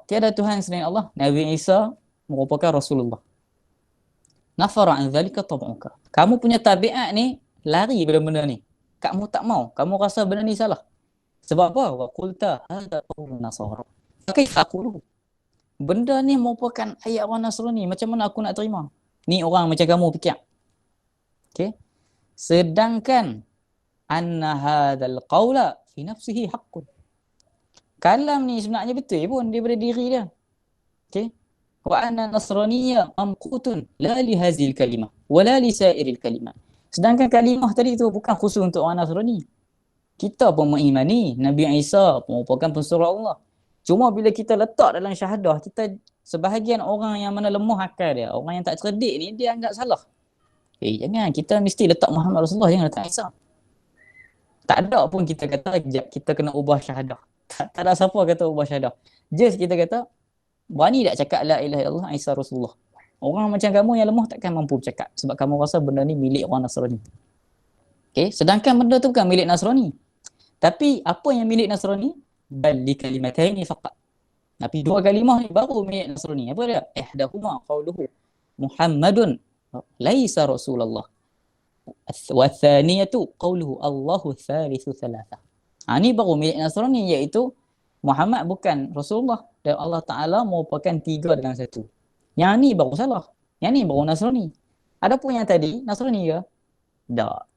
tiada Tuhan selain Allah, Nabi Isa merupakan Rasulullah. Nafara an zalika tab'uka. Kamu punya tabiat ni lari daripada benda ni. Kamu tak mau, kamu rasa benda ni salah. Sebab apa? Wa qulta hadza qaulun nasara. Kaifa aqulu? Benda ni merupakan ayat orang Nasrani, macam mana aku nak terima? Ni orang macam kamu fikir. Okey. Sedangkan anna hadzal qaula fi nafsihi haqqun. Kalam ni sebenarnya betul pun daripada diri dia. Okey. Wa anna nasraniyya mamqutun la li hadzal kalimah wa la li sa'iril kalimah. Sedangkan kalimah tadi tu bukan khusus untuk orang Nasrani. Kita pun mengimani Nabi Isa merupakan pesuruh Allah. Cuma bila kita letak dalam syahadah, kita sebahagian orang yang mana lemah akal dia, orang yang tak cerdik ni, dia anggap salah. Jangan, kita mesti letak Muhammad Rasulullah, jangan letak Isa. Tak ada pun kita kata kita kena ubah syahadah. Tak ada siapa kata ubah syahadah. Just kita kata, berani tak cakap la ilaha illallah Isa Rasulullah. Orang macam kamu yang lemah takkan mampu bercakap sebab kamu rasa benda ni milik orang Nasrani. Okay? Sedangkan benda tu bukan milik Nasrani. Tapi apa yang milik Nasrani? Bal li kalimataini faqat. Tapi dua kalimah ni baru milik Nasrani. Apa dia? Ihdahuma qauluhu Muhammadun laisa Rasulullah. Wa thaniyatu qauluhu Allahu thalithu thalatha. Ni baru milik Nasrani, iaitu Muhammad bukan Rasulullah dan Allah Ta'ala merupakan tiga dalam satu. Yang ni baru salah. Yang ni baru Nasrani. Adapun yang tadi, Nasrani ke? Tak.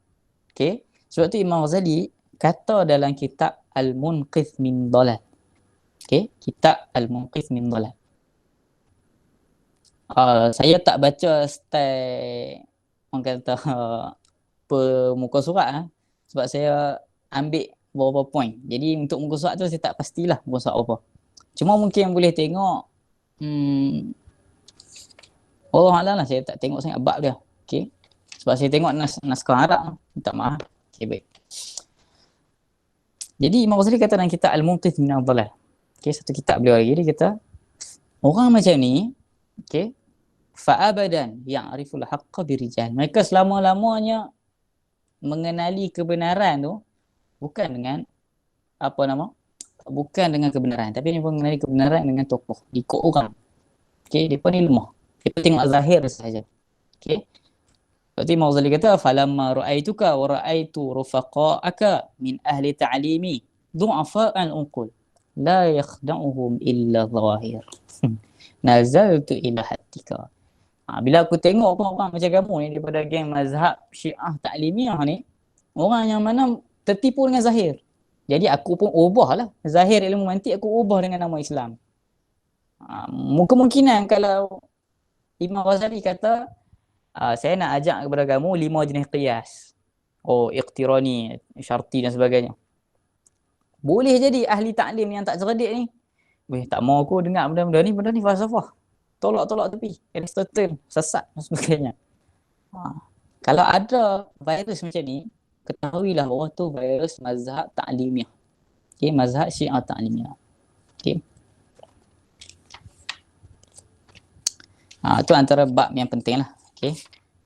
Okay. Sebab tu Imam Ghazali kata dalam kitab Al-Munqidh min Dalal. Okay. Kitab Al-Munqidh min Dalal. Saya tak baca style orang kata muka surat sebab saya ambil beberapa point. Jadi untuk muka surat tu saya tak pastilah muka surat apa. Cuma mungkin boleh tengok Allah Alam lah, saya tak tengok sangat bab dia. Okay. Sebab saya tengok naskah Arab. Minta maaf. Okay, baik. Jadi Imam Ghazali kata dalam kitab Al-Munqidh min Dalal. Okay, satu kitab beliau lagi, dia kata orang macam ni, okay, fa'abadan ya'riful haqqa birijal. Mereka selama-lamanya mengenali kebenaran tu bukan dengan bukan dengan kebenaran, tapi mereka mengenali kebenaran dengan tokoh, ikut orang. Okey, mereka ni lemah. Mereka tengok zahir sahaja. Okey. Seperti Imam Ghazali kata, falamma ra'aituka wa ra'aitu rufaqa'aka min ahli ta'limi du'afa'al unqul la yakhda'uhum illa zahir. Nazaltu ila hatika. Bila aku tengok orang macam kamu ni daripada geng mazhab Syiah Ta'limiyah ni, orang yang mana tertipu dengan zahir. Jadi aku pun ubahlah zahir ilmu mantik, aku ubah dengan nama Islam. Kemungkinan kalau Imam Ghazali kata, saya nak ajak kepada kamu 5 jenis qiyas. Iqtirani, syarti dan sebagainya. Boleh jadi ahli taklim yang tak cerdik ni, tak mau aku dengar benda ni falsafah. Tolak tepi. Aristotle sesat dan sebagainya. Kalau ada virus macam ni, ketahuilah bahawa tu virus mazhab ta'limiyah. Okey, mazhab Syiah Ta'limiyah. Okey. Itu antara bab yang penting lah. Okey.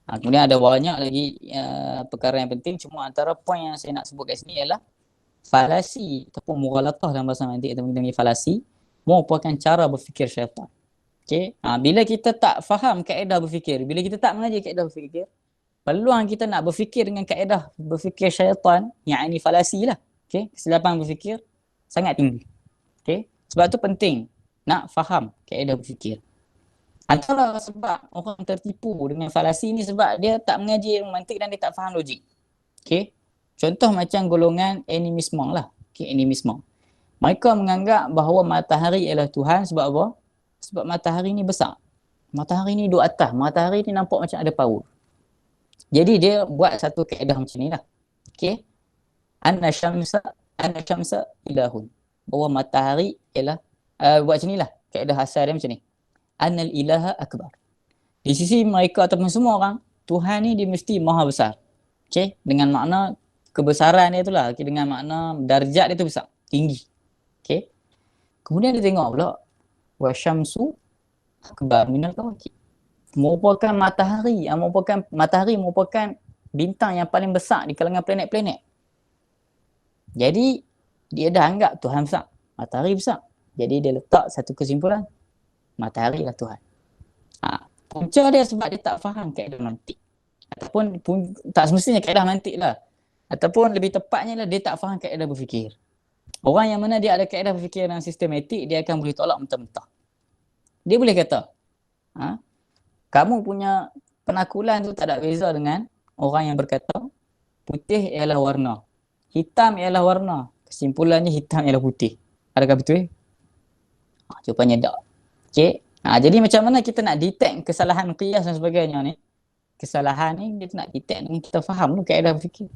Kemudian ada banyak lagi perkara yang penting, cuma antara poin yang saya nak sebut kat sini ialah falasi ataupun mughalatah dalam bahasa mantik atau mengenai falasi merupakan cara berfikir syaitan. Okey. Bila kita tak faham kaedah berfikir, bila kita tak mengaji kaedah berfikir, peluang kita nak berfikir dengan kaedah berfikir syaitan, yang ini falasi lah. Okey, kesilapan berfikir sangat tinggi. Okey. Sebab tu penting nak faham kaedah berfikir. Antara sebab orang tertipu dengan falasi ni sebab dia tak mengaji ilmu mantik dan dia tak faham logik. Okey. Contoh macam golongan animisme lah. Okey, animisme. Mereka menganggap bahawa matahari ialah Tuhan sebab apa? Sebab matahari ni besar. Matahari ni duduk atas. Matahari ni nampak macam ada power. Jadi dia buat satu kaedah macam ni lah. Okey. Anna syamsa ilahun. Bahawa matahari ialah buat macam ni lah. Kaedah asal dia macam ni. Annal ilaha akbar. Di sisi mereka ataupun semua orang, Tuhan ni dia mesti maha besar. Okey. Dengan makna kebesaran dia tu lah. Okay? Dengan makna darjat dia tu besar. Tinggi. Okey. Kemudian dia tengok pula. Wa syamsu akbar minal kawakib. Merupakan matahari merupakan bintang yang paling besar di kalangan planet-planet. Jadi dia dah anggap Tuhan besar, matahari besar. Jadi dia letak satu kesimpulan, matahari lah Tuhan. Punca dia sebab dia tak faham kaedah mantik. Ataupun tak semestinya kaedah mantik lah. Ataupun lebih tepatnya lah dia tak faham kaedah berfikir. Orang yang mana dia ada kaedah berfikir yang sistematik, dia akan boleh tolak mentah-mentah. Dia boleh kata, kamu punya penakulan tu tak ada beza dengan orang yang berkata putih ialah warna, hitam ialah warna. Kesimpulannya hitam ialah putih. Adakah betul? Jawapannya tak. Okey. Jadi macam mana kita nak detect kesalahan qiyas dan sebagainya ni? Kesalahan ni kita nak detect dengan kita faham tu kaedah berfikir.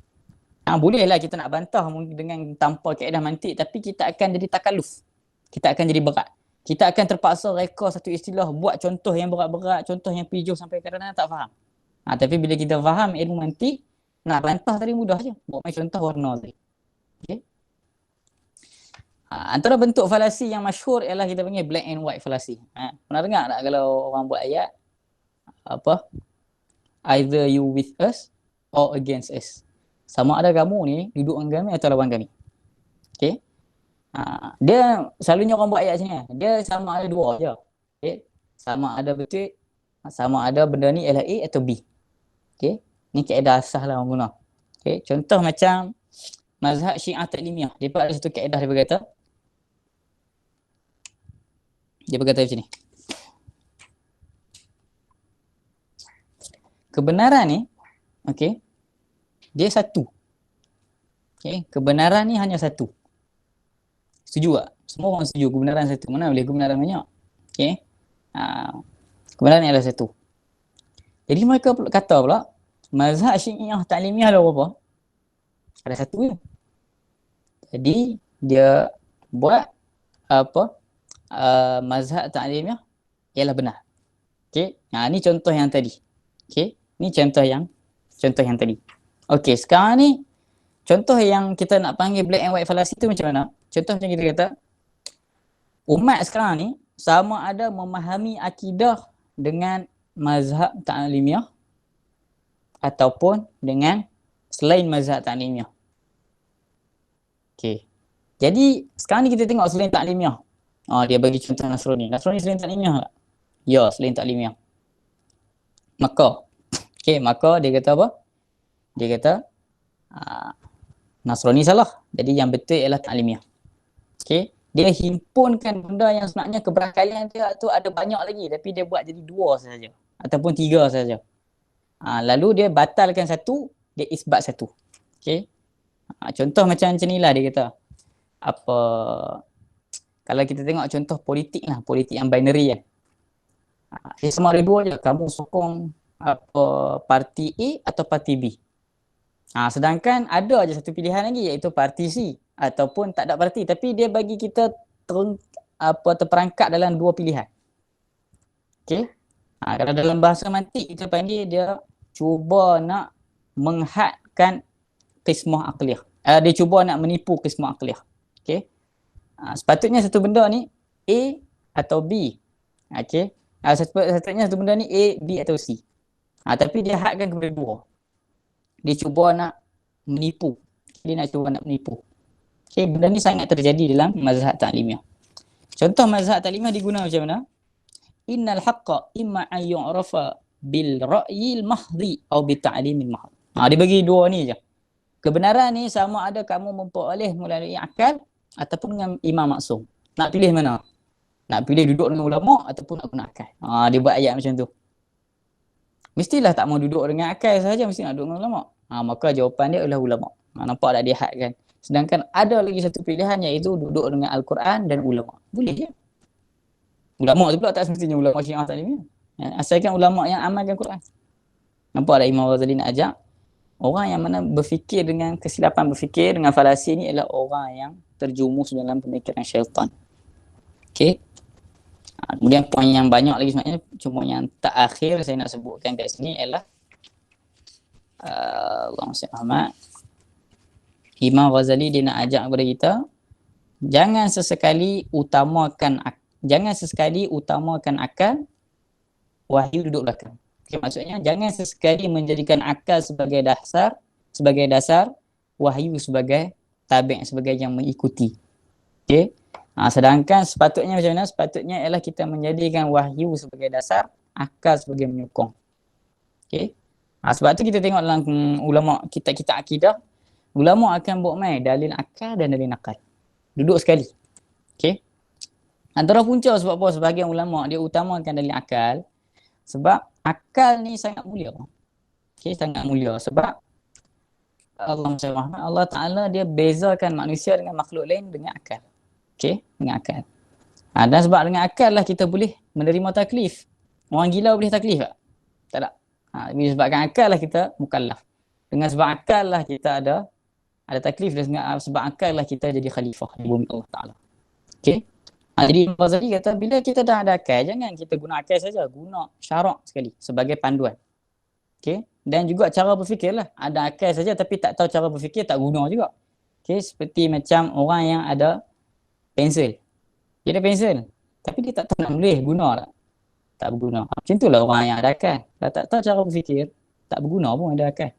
Bolehlah kita nak bantah dengan tanpa kaedah mantik, tapi kita akan jadi takalluf. Kita akan jadi berat. Kita akan terpaksa reka satu istilah, buat contoh yang berat-berat, contoh yang pijuh sampai kadang-kadang tak faham. Tapi bila kita faham ilmu mantik, nak bantah tadi mudah je. Buat main contoh warna tadi. Okay? Antara bentuk falasi yang masyhur ialah kita panggil black and white falasi. Pernah dengar tak kalau orang buat ayat? Either you with us or against us. Sama ada kamu ni duduk dengan kami atau lawan kami. Okey. Dia selalunya orang buat ayat sini. Dia sama ada dua je. Okey. Sama ada betul, sama ada benda ni ialah A atau B. Okey. Ni kaedah asas lah orang guna. Okey. Contoh macam mazhab Syiah Ta'limiyah. Dia ada satu kaedah dia berkata. Dia berkata macam ni. Kebenaran ni, okey, dia satu. Okay. Kebenaran ni hanya satu. Setuju tak? Semua orang setuju kebenaran satu. Mana boleh kebenaran banyak? Okay. Kebenaran ni adalah satu. Jadi mereka kata pula, mazhab Syiah Ta'limiyah adalah apa? Ada satu je. Jadi dia buat mazhab Ta'limiyah ialah benar. Okay. Ni contoh yang tadi. Okay. Ni contoh yang tadi. Okey, sekarang ni contoh yang kita nak panggil black and white falasi tu macam mana? Contoh macam kita kata, umat sekarang ni sama ada memahami akidah dengan mazhab Ta'limiyah ataupun dengan selain mazhab Ta'limiyah. Okey. Jadi sekarang ni kita tengok selain taklimiah. Dia bagi contoh Nasrani. Nasrani selain taklimiah tak? Ya, selain taklimiah. Maka, maka dia kata apa? Dia kata Nasrani salah. Jadi yang betul ialah taklimiah. Dia himpunkan benda yang sebenarnya keberangkalian dia tu ada banyak lagi, tapi dia buat jadi 2 saja ataupun 3 saja. Lalu dia batalkan satu, dia isbat satu. Contoh macam ni lah dia kata. Apa, kalau kita tengok contoh politik lah, politik yang binary kan. Dia semua ada 2 je, kamu sokong apa parti A atau parti B. Sedangkan ada aja satu pilihan lagi, iaitu parti C ataupun tak ada parti, tapi dia bagi kita terperangkap dalam 2 pilihan. Kalau dalam bahasa mantik kita panggil dia cuba nak menghadkan qismah aqliyah. Dia cuba nak menipu qismah aqliyah. Sepatutnya satu benda ni A atau B. Sepatutnya satu benda ni A, B atau C. Tapi dia hadkan kepada 2. Dia cuba nak menipu. Dia nak cuba nak menipu. Benda ni sangat terjadi dalam mazhab ta'limiyah. Contoh mazhab ta'limiyah diguna macam mana? Innal haqqa imma an yu'rafa bil ra'yil mahdhi atau bi ta'limil mahdhi. Dia bagi 2 ni je. Kebenaran ni sama ada kamu memperoleh melalui akal ataupun dengan imam maksum. Nak pilih mana? Nak pilih duduk dengan ulama ataupun nak guna akal. Dia buat ayat macam tu. Mestilah tak mau duduk dengan akal sahaja, mesti nak duduk dengan ulama. Maka jawapan dia adalah ulama. Nampak tak dia hadkan. Sedangkan ada lagi satu pilihan, iaitu duduk dengan Al-Quran dan ulama. Boleh je. Ulama tu pula tak semestinya ulama Syiah Ta'limiyah. Asalkan ulama yang amalkan Quran. Nampak tak Imam Ghazali nak ajak? Orang yang mana berfikir dengan kesilapan berfikir, dengan falasi ni adalah orang yang terjumus dalam pemikiran syaitan. Kemudian poin yang banyak lagi sebenarnya, cuma yang terakhir saya nak sebutkan kat sini ialah Allahumma salli ala Muhammad. Imam Ghazali dia nak ajak kepada kita, jangan sesekali utamakan akal, wahyu duduk belakang. Maksudnya jangan sesekali menjadikan akal sebagai dasar, wahyu sebagai tabi', sebagai yang mengikuti. Sedangkan sepatutnya macam mana? Sepatutnya ialah kita menjadikan wahyu sebagai dasar, akal sebagai menyokong. Sebab tu kita tengok dalam ulama kitab-kitab akidah, ulama akan buat main dalil akal dan dalil nakal. Duduk sekali. Antara punca sebab apa sebahagian ulama dia utamakan dalil akal, sebab akal ni sangat mulia. Sangat mulia sebab Allah Ta'ala dia bezakan manusia dengan makhluk lain dengan akal. Dengan akal. Dan sebab dengan akal lah kita boleh menerima taklif. Orang gila boleh taklif tak? Tak tak. Sebabkan akal lah kita mukallaf. Dengan sebab akal lah kita ada taklif, dan sebab akal lah kita jadi khalifah di bumi Allah Ta'ala. Jadi Imam Ghazali kata, bila kita dah ada akal, jangan kita guna akal saja, guna syarak sekali sebagai panduan. Dan juga cara berfikir lah. Ada akal saja tapi tak tahu cara berfikir, tak guna juga. Seperti macam orang yang ada pensel. Dia ada pensel, tapi dia tak tahu nak boleh guna tak berguna. Macam itulah orang yang ada akal. Kalau tak tahu cara berfikir, tak berguna pun ada akal.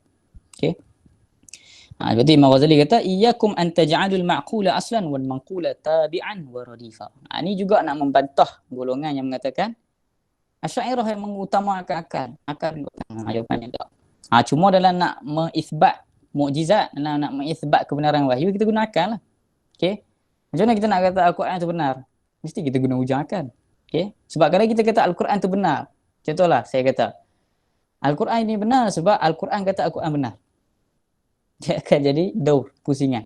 Berarti Imam Ghazali kata, iyyakum an taj'alul ma'qula aslan wal manqula tabi'an wa radifa. Ini juga nak membantah golongan yang mengatakan Asy'ariyah yang mengutamakan akal. Jawapannya tak. Cuma dalam nak mengisbat mukjizat, nak mengisbat kebenaran wahyu, kita guna akal lah. Macam mana kita nak kata Al-Quran itu benar? Mesti kita guna hujah akal. Sebab kalau kita kata Al-Quran itu benar, contohlah saya kata Al-Quran ini benar sebab Al-Quran kata Al-Quran benar, dia akan jadi daur, pusingan.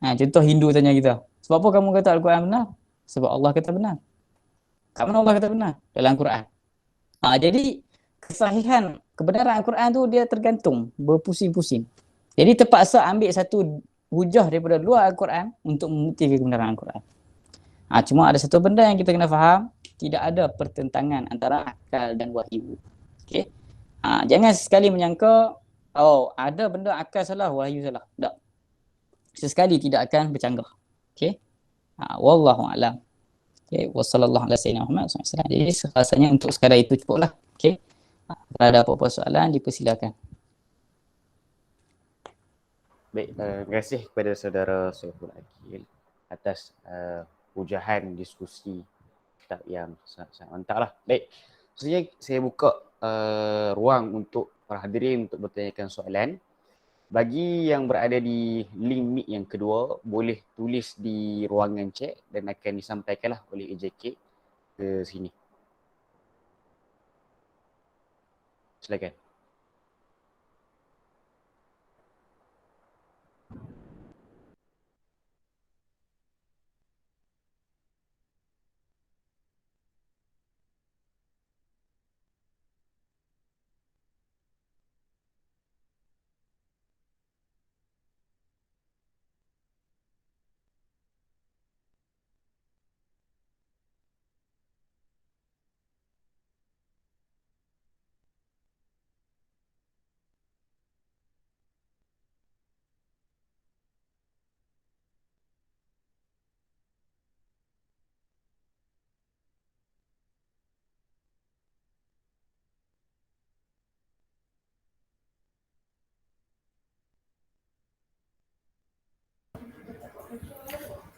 Contoh Hindu tanya kita, sebab apa kamu kata Al-Quran benar? Sebab Allah kata benar. Kat mana Allah kata benar? Dalam Quran. Jadi kesahihan kebenaran Al-Quran tu dia tergantung, berpusing-pusing. Jadi terpaksa ambil satu hujah daripada luar Al-Quran untuk membuktikan kebenaran Al-Quran. Cuma ada satu benda yang kita kena faham, tidak ada pertentangan antara akal dan wahyu. Jangan sekali menyangka ada benda akal salah, wahyu salah. Tak. Sesekali tidak akan bercanggah. Wallahu a'lam. Wassallallahu ala sayyidina Muhammad SAW. Jadi rasanya untuk sekadar itu cukuplah. Kalau ada apa-apa soalan, dipersilakan. Baik, terima kasih kepada saudara Saiful Akil atas pujahan diskusi kitab yang sangat mantap lah. Baik, seterusnya saya buka ruang untuk para hadirin untuk bertanyakan soalan. Bagi yang berada di link mic yang kedua, boleh tulis di ruangan chat dan akan disampaikanlah oleh AJK ke sini. Silakan.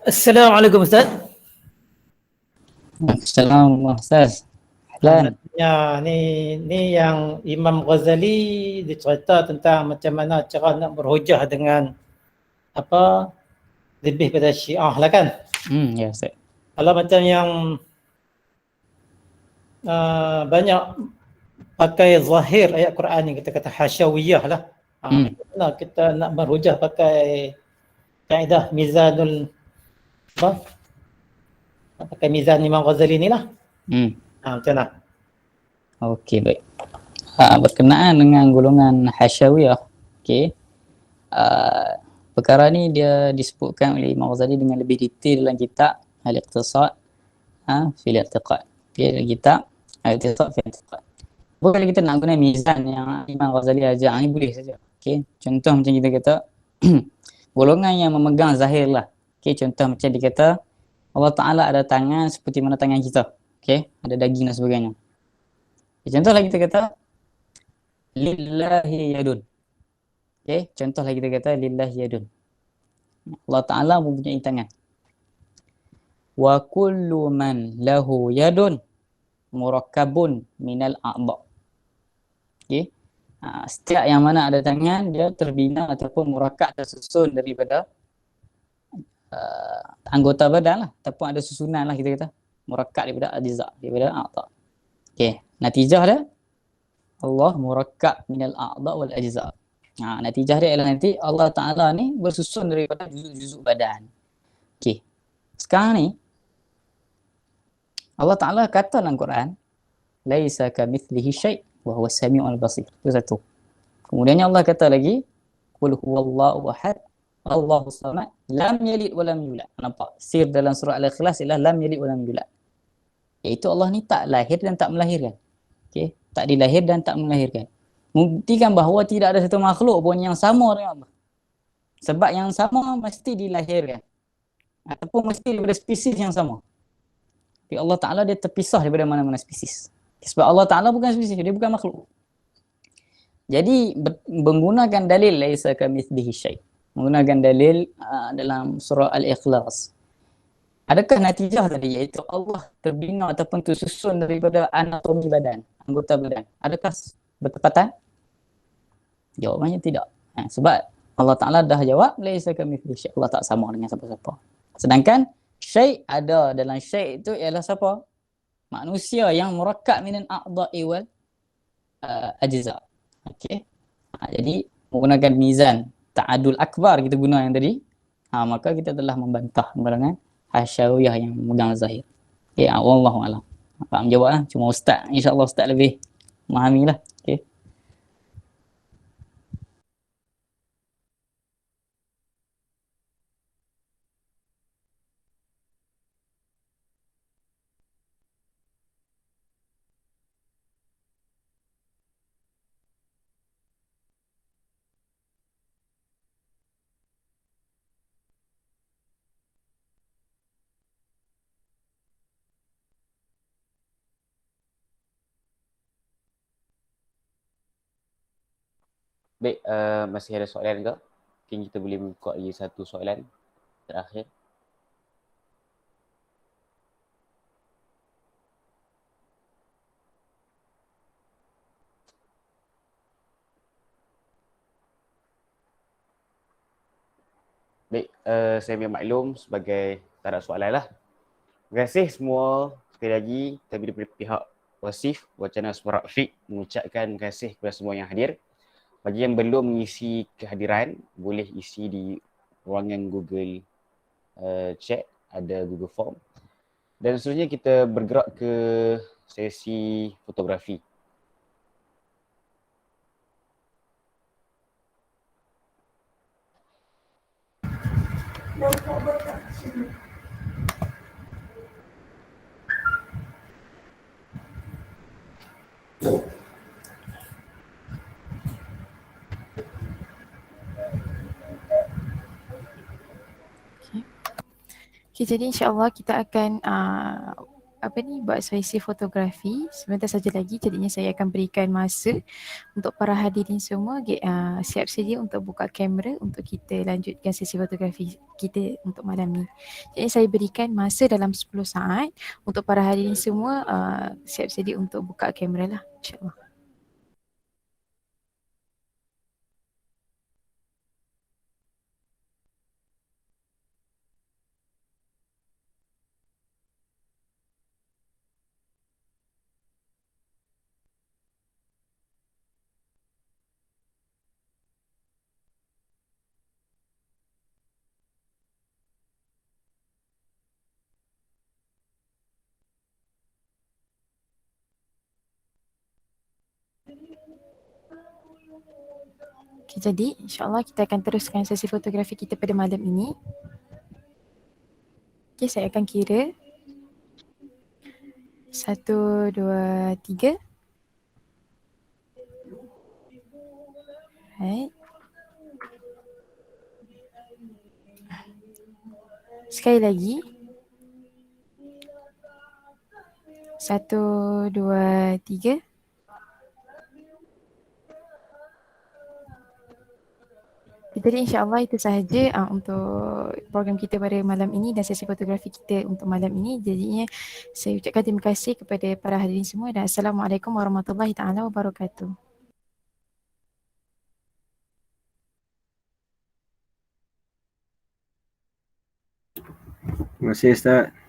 Assalamualaikum Ustaz. Assalamualaikum Ustaz. Ahlan. Ya, ni yang Imam Ghazali dicerita tentang macam mana cara nak berhujah dengan apa lebih pada Syiah lah kan. Ya Ustaz. Kalau macam yang banyak pakai zahir ayat Quran ni, kita kata hasyawiyah lah. Macam mana kita nak berhujah pakai kaedah mizanul apa? Pakai mizan Imam Ghazali ni lah. Macam mana? Okey, baik. Berkenaan dengan golongan hasyawiyah, okey. Perkara ni dia disebutkan oleh Imam Ghazali dengan lebih detail dalam kitab Al-Iqtisad fil I'tiqad. Okey, dalam kitab Al-Iqtisad fil I'tiqad. Kalau kita nak guna mizan yang Imam Ghazali ajar ni boleh saja. Okey, contoh macam kita kata golongan yang memegang zahir lah. Okey, contoh macam dia kata Allah Ta'ala ada tangan seperti mana tangan kita. Okey, ada daging dan sebagainya. Contoh lagi kita kata lillahi yadun. Okey, contoh lagi kita kata lillahi yadun. Allah Ta'ala mempunyai tangan. Wa kullu man lahu yadun murakkabun minal a'dha. Okey. Setiap yang mana ada tangan dia terbina ataupun murakkab tersusun daripada anggota badan lah, ataupun ada susunan lah kita kata. Murakkab daripada ajza, daripada a'dha. Okey, natijah dia Allah murakkab minal a'dha wal ajza. Natijah dia ialah nanti Allah Ta'ala ni bersusun daripada juzuk-juzuk badan. Okey. Sekarang ni Allah Ta'ala kata dalam Quran, laisa kamitslihi syai' wa huwas samiul basir. Itu satu. Kemudiannya Allah kata lagi, qul huwallahu ahad, Allahus samad, lam yalid wa lam yulad. Nampak? Sir dalam surah Al-Ikhlas ialah lam yalid wa lam yulad. Iaitu Allah ni tak lahir dan tak melahirkan. Okey, tak dilahir dan tak melahirkan. Membuktikan bahawa tidak ada satu makhluk pun yang sama dengan Allah. Sebab yang sama mesti dilahirkan. Ataupun mesti daripada spesies yang sama. Tapi Allah Ta'ala dia terpisah daripada mana-mana spesies. Sebab Allah Ta'ala bukan spesies, dia bukan makhluk. Jadi menggunakan dalil laisa kamitslihi syai'. Menggunakan dalil dalam surah Al-Ikhlas. Adakah natijah tadi iaitu Allah terbina ataupun tersusun daripada anatomi badan, anggota badan? Adakah bertepatan? Jawabannya tidak. Sebab Allah Ta'ala dah jawab laisa kamitslihi syai'. Allah tak sama dengan siapa-siapa. Sedangkan syai' ada dalam syai' itu ialah siapa? Manusia yang murakkab minan a'dha'i wal ajza'. Okey. Jadi menggunakan mizan ta'adul akbar kita guna yang tadi, maka kita telah membantah dengan hasyawiyah yang memegang zahir. Ya, wallahu a'lam. Faham jawablah. Cuma ustaz, insya-Allah ustaz lebih memahamilah. Okey. Baik, masih ada soalan ke? mungkin kita boleh buka lagi satu soalan terakhir. Baik, saya ambil maklum sebagai tak ada soalan lah. Terima kasih semua sekali lagi. Kami daripada pihak Wasif, Wacana Suara Fik mengucapkan terima kasih kepada semua yang hadir. Bagi yang belum mengisi kehadiran, boleh isi di ruangan Google Chat, ada Google Form. Dan seterusnya kita bergerak ke sesi fotografi. Okay, jadi insyaAllah kita akan buat sesi fotografi sebentar saja lagi. Jadinya saya akan berikan masa untuk para hadirin semua siap sedia untuk buka kamera untuk kita lanjutkan sesi fotografi kita untuk malam ni. Jadi saya berikan masa dalam 10 saat untuk para hadirin semua siap sedia untuk buka kamera lah, insyaAllah. Okay, jadi insyaAllah kita akan teruskan sesi fotografi kita pada malam ini. Okay, saya akan kira 1, 2, 3. Right. Sekali lagi. 1, 2, 3. Jadi insyaAllah itu sahaja untuk program kita pada malam ini dan sesi fotografi kita untuk malam ini. Jadinya saya ucapkan terima kasih kepada para hadirin semua dan Assalamualaikum warahmatullahi taala wabarakatuh. Terima kasih Ustaz.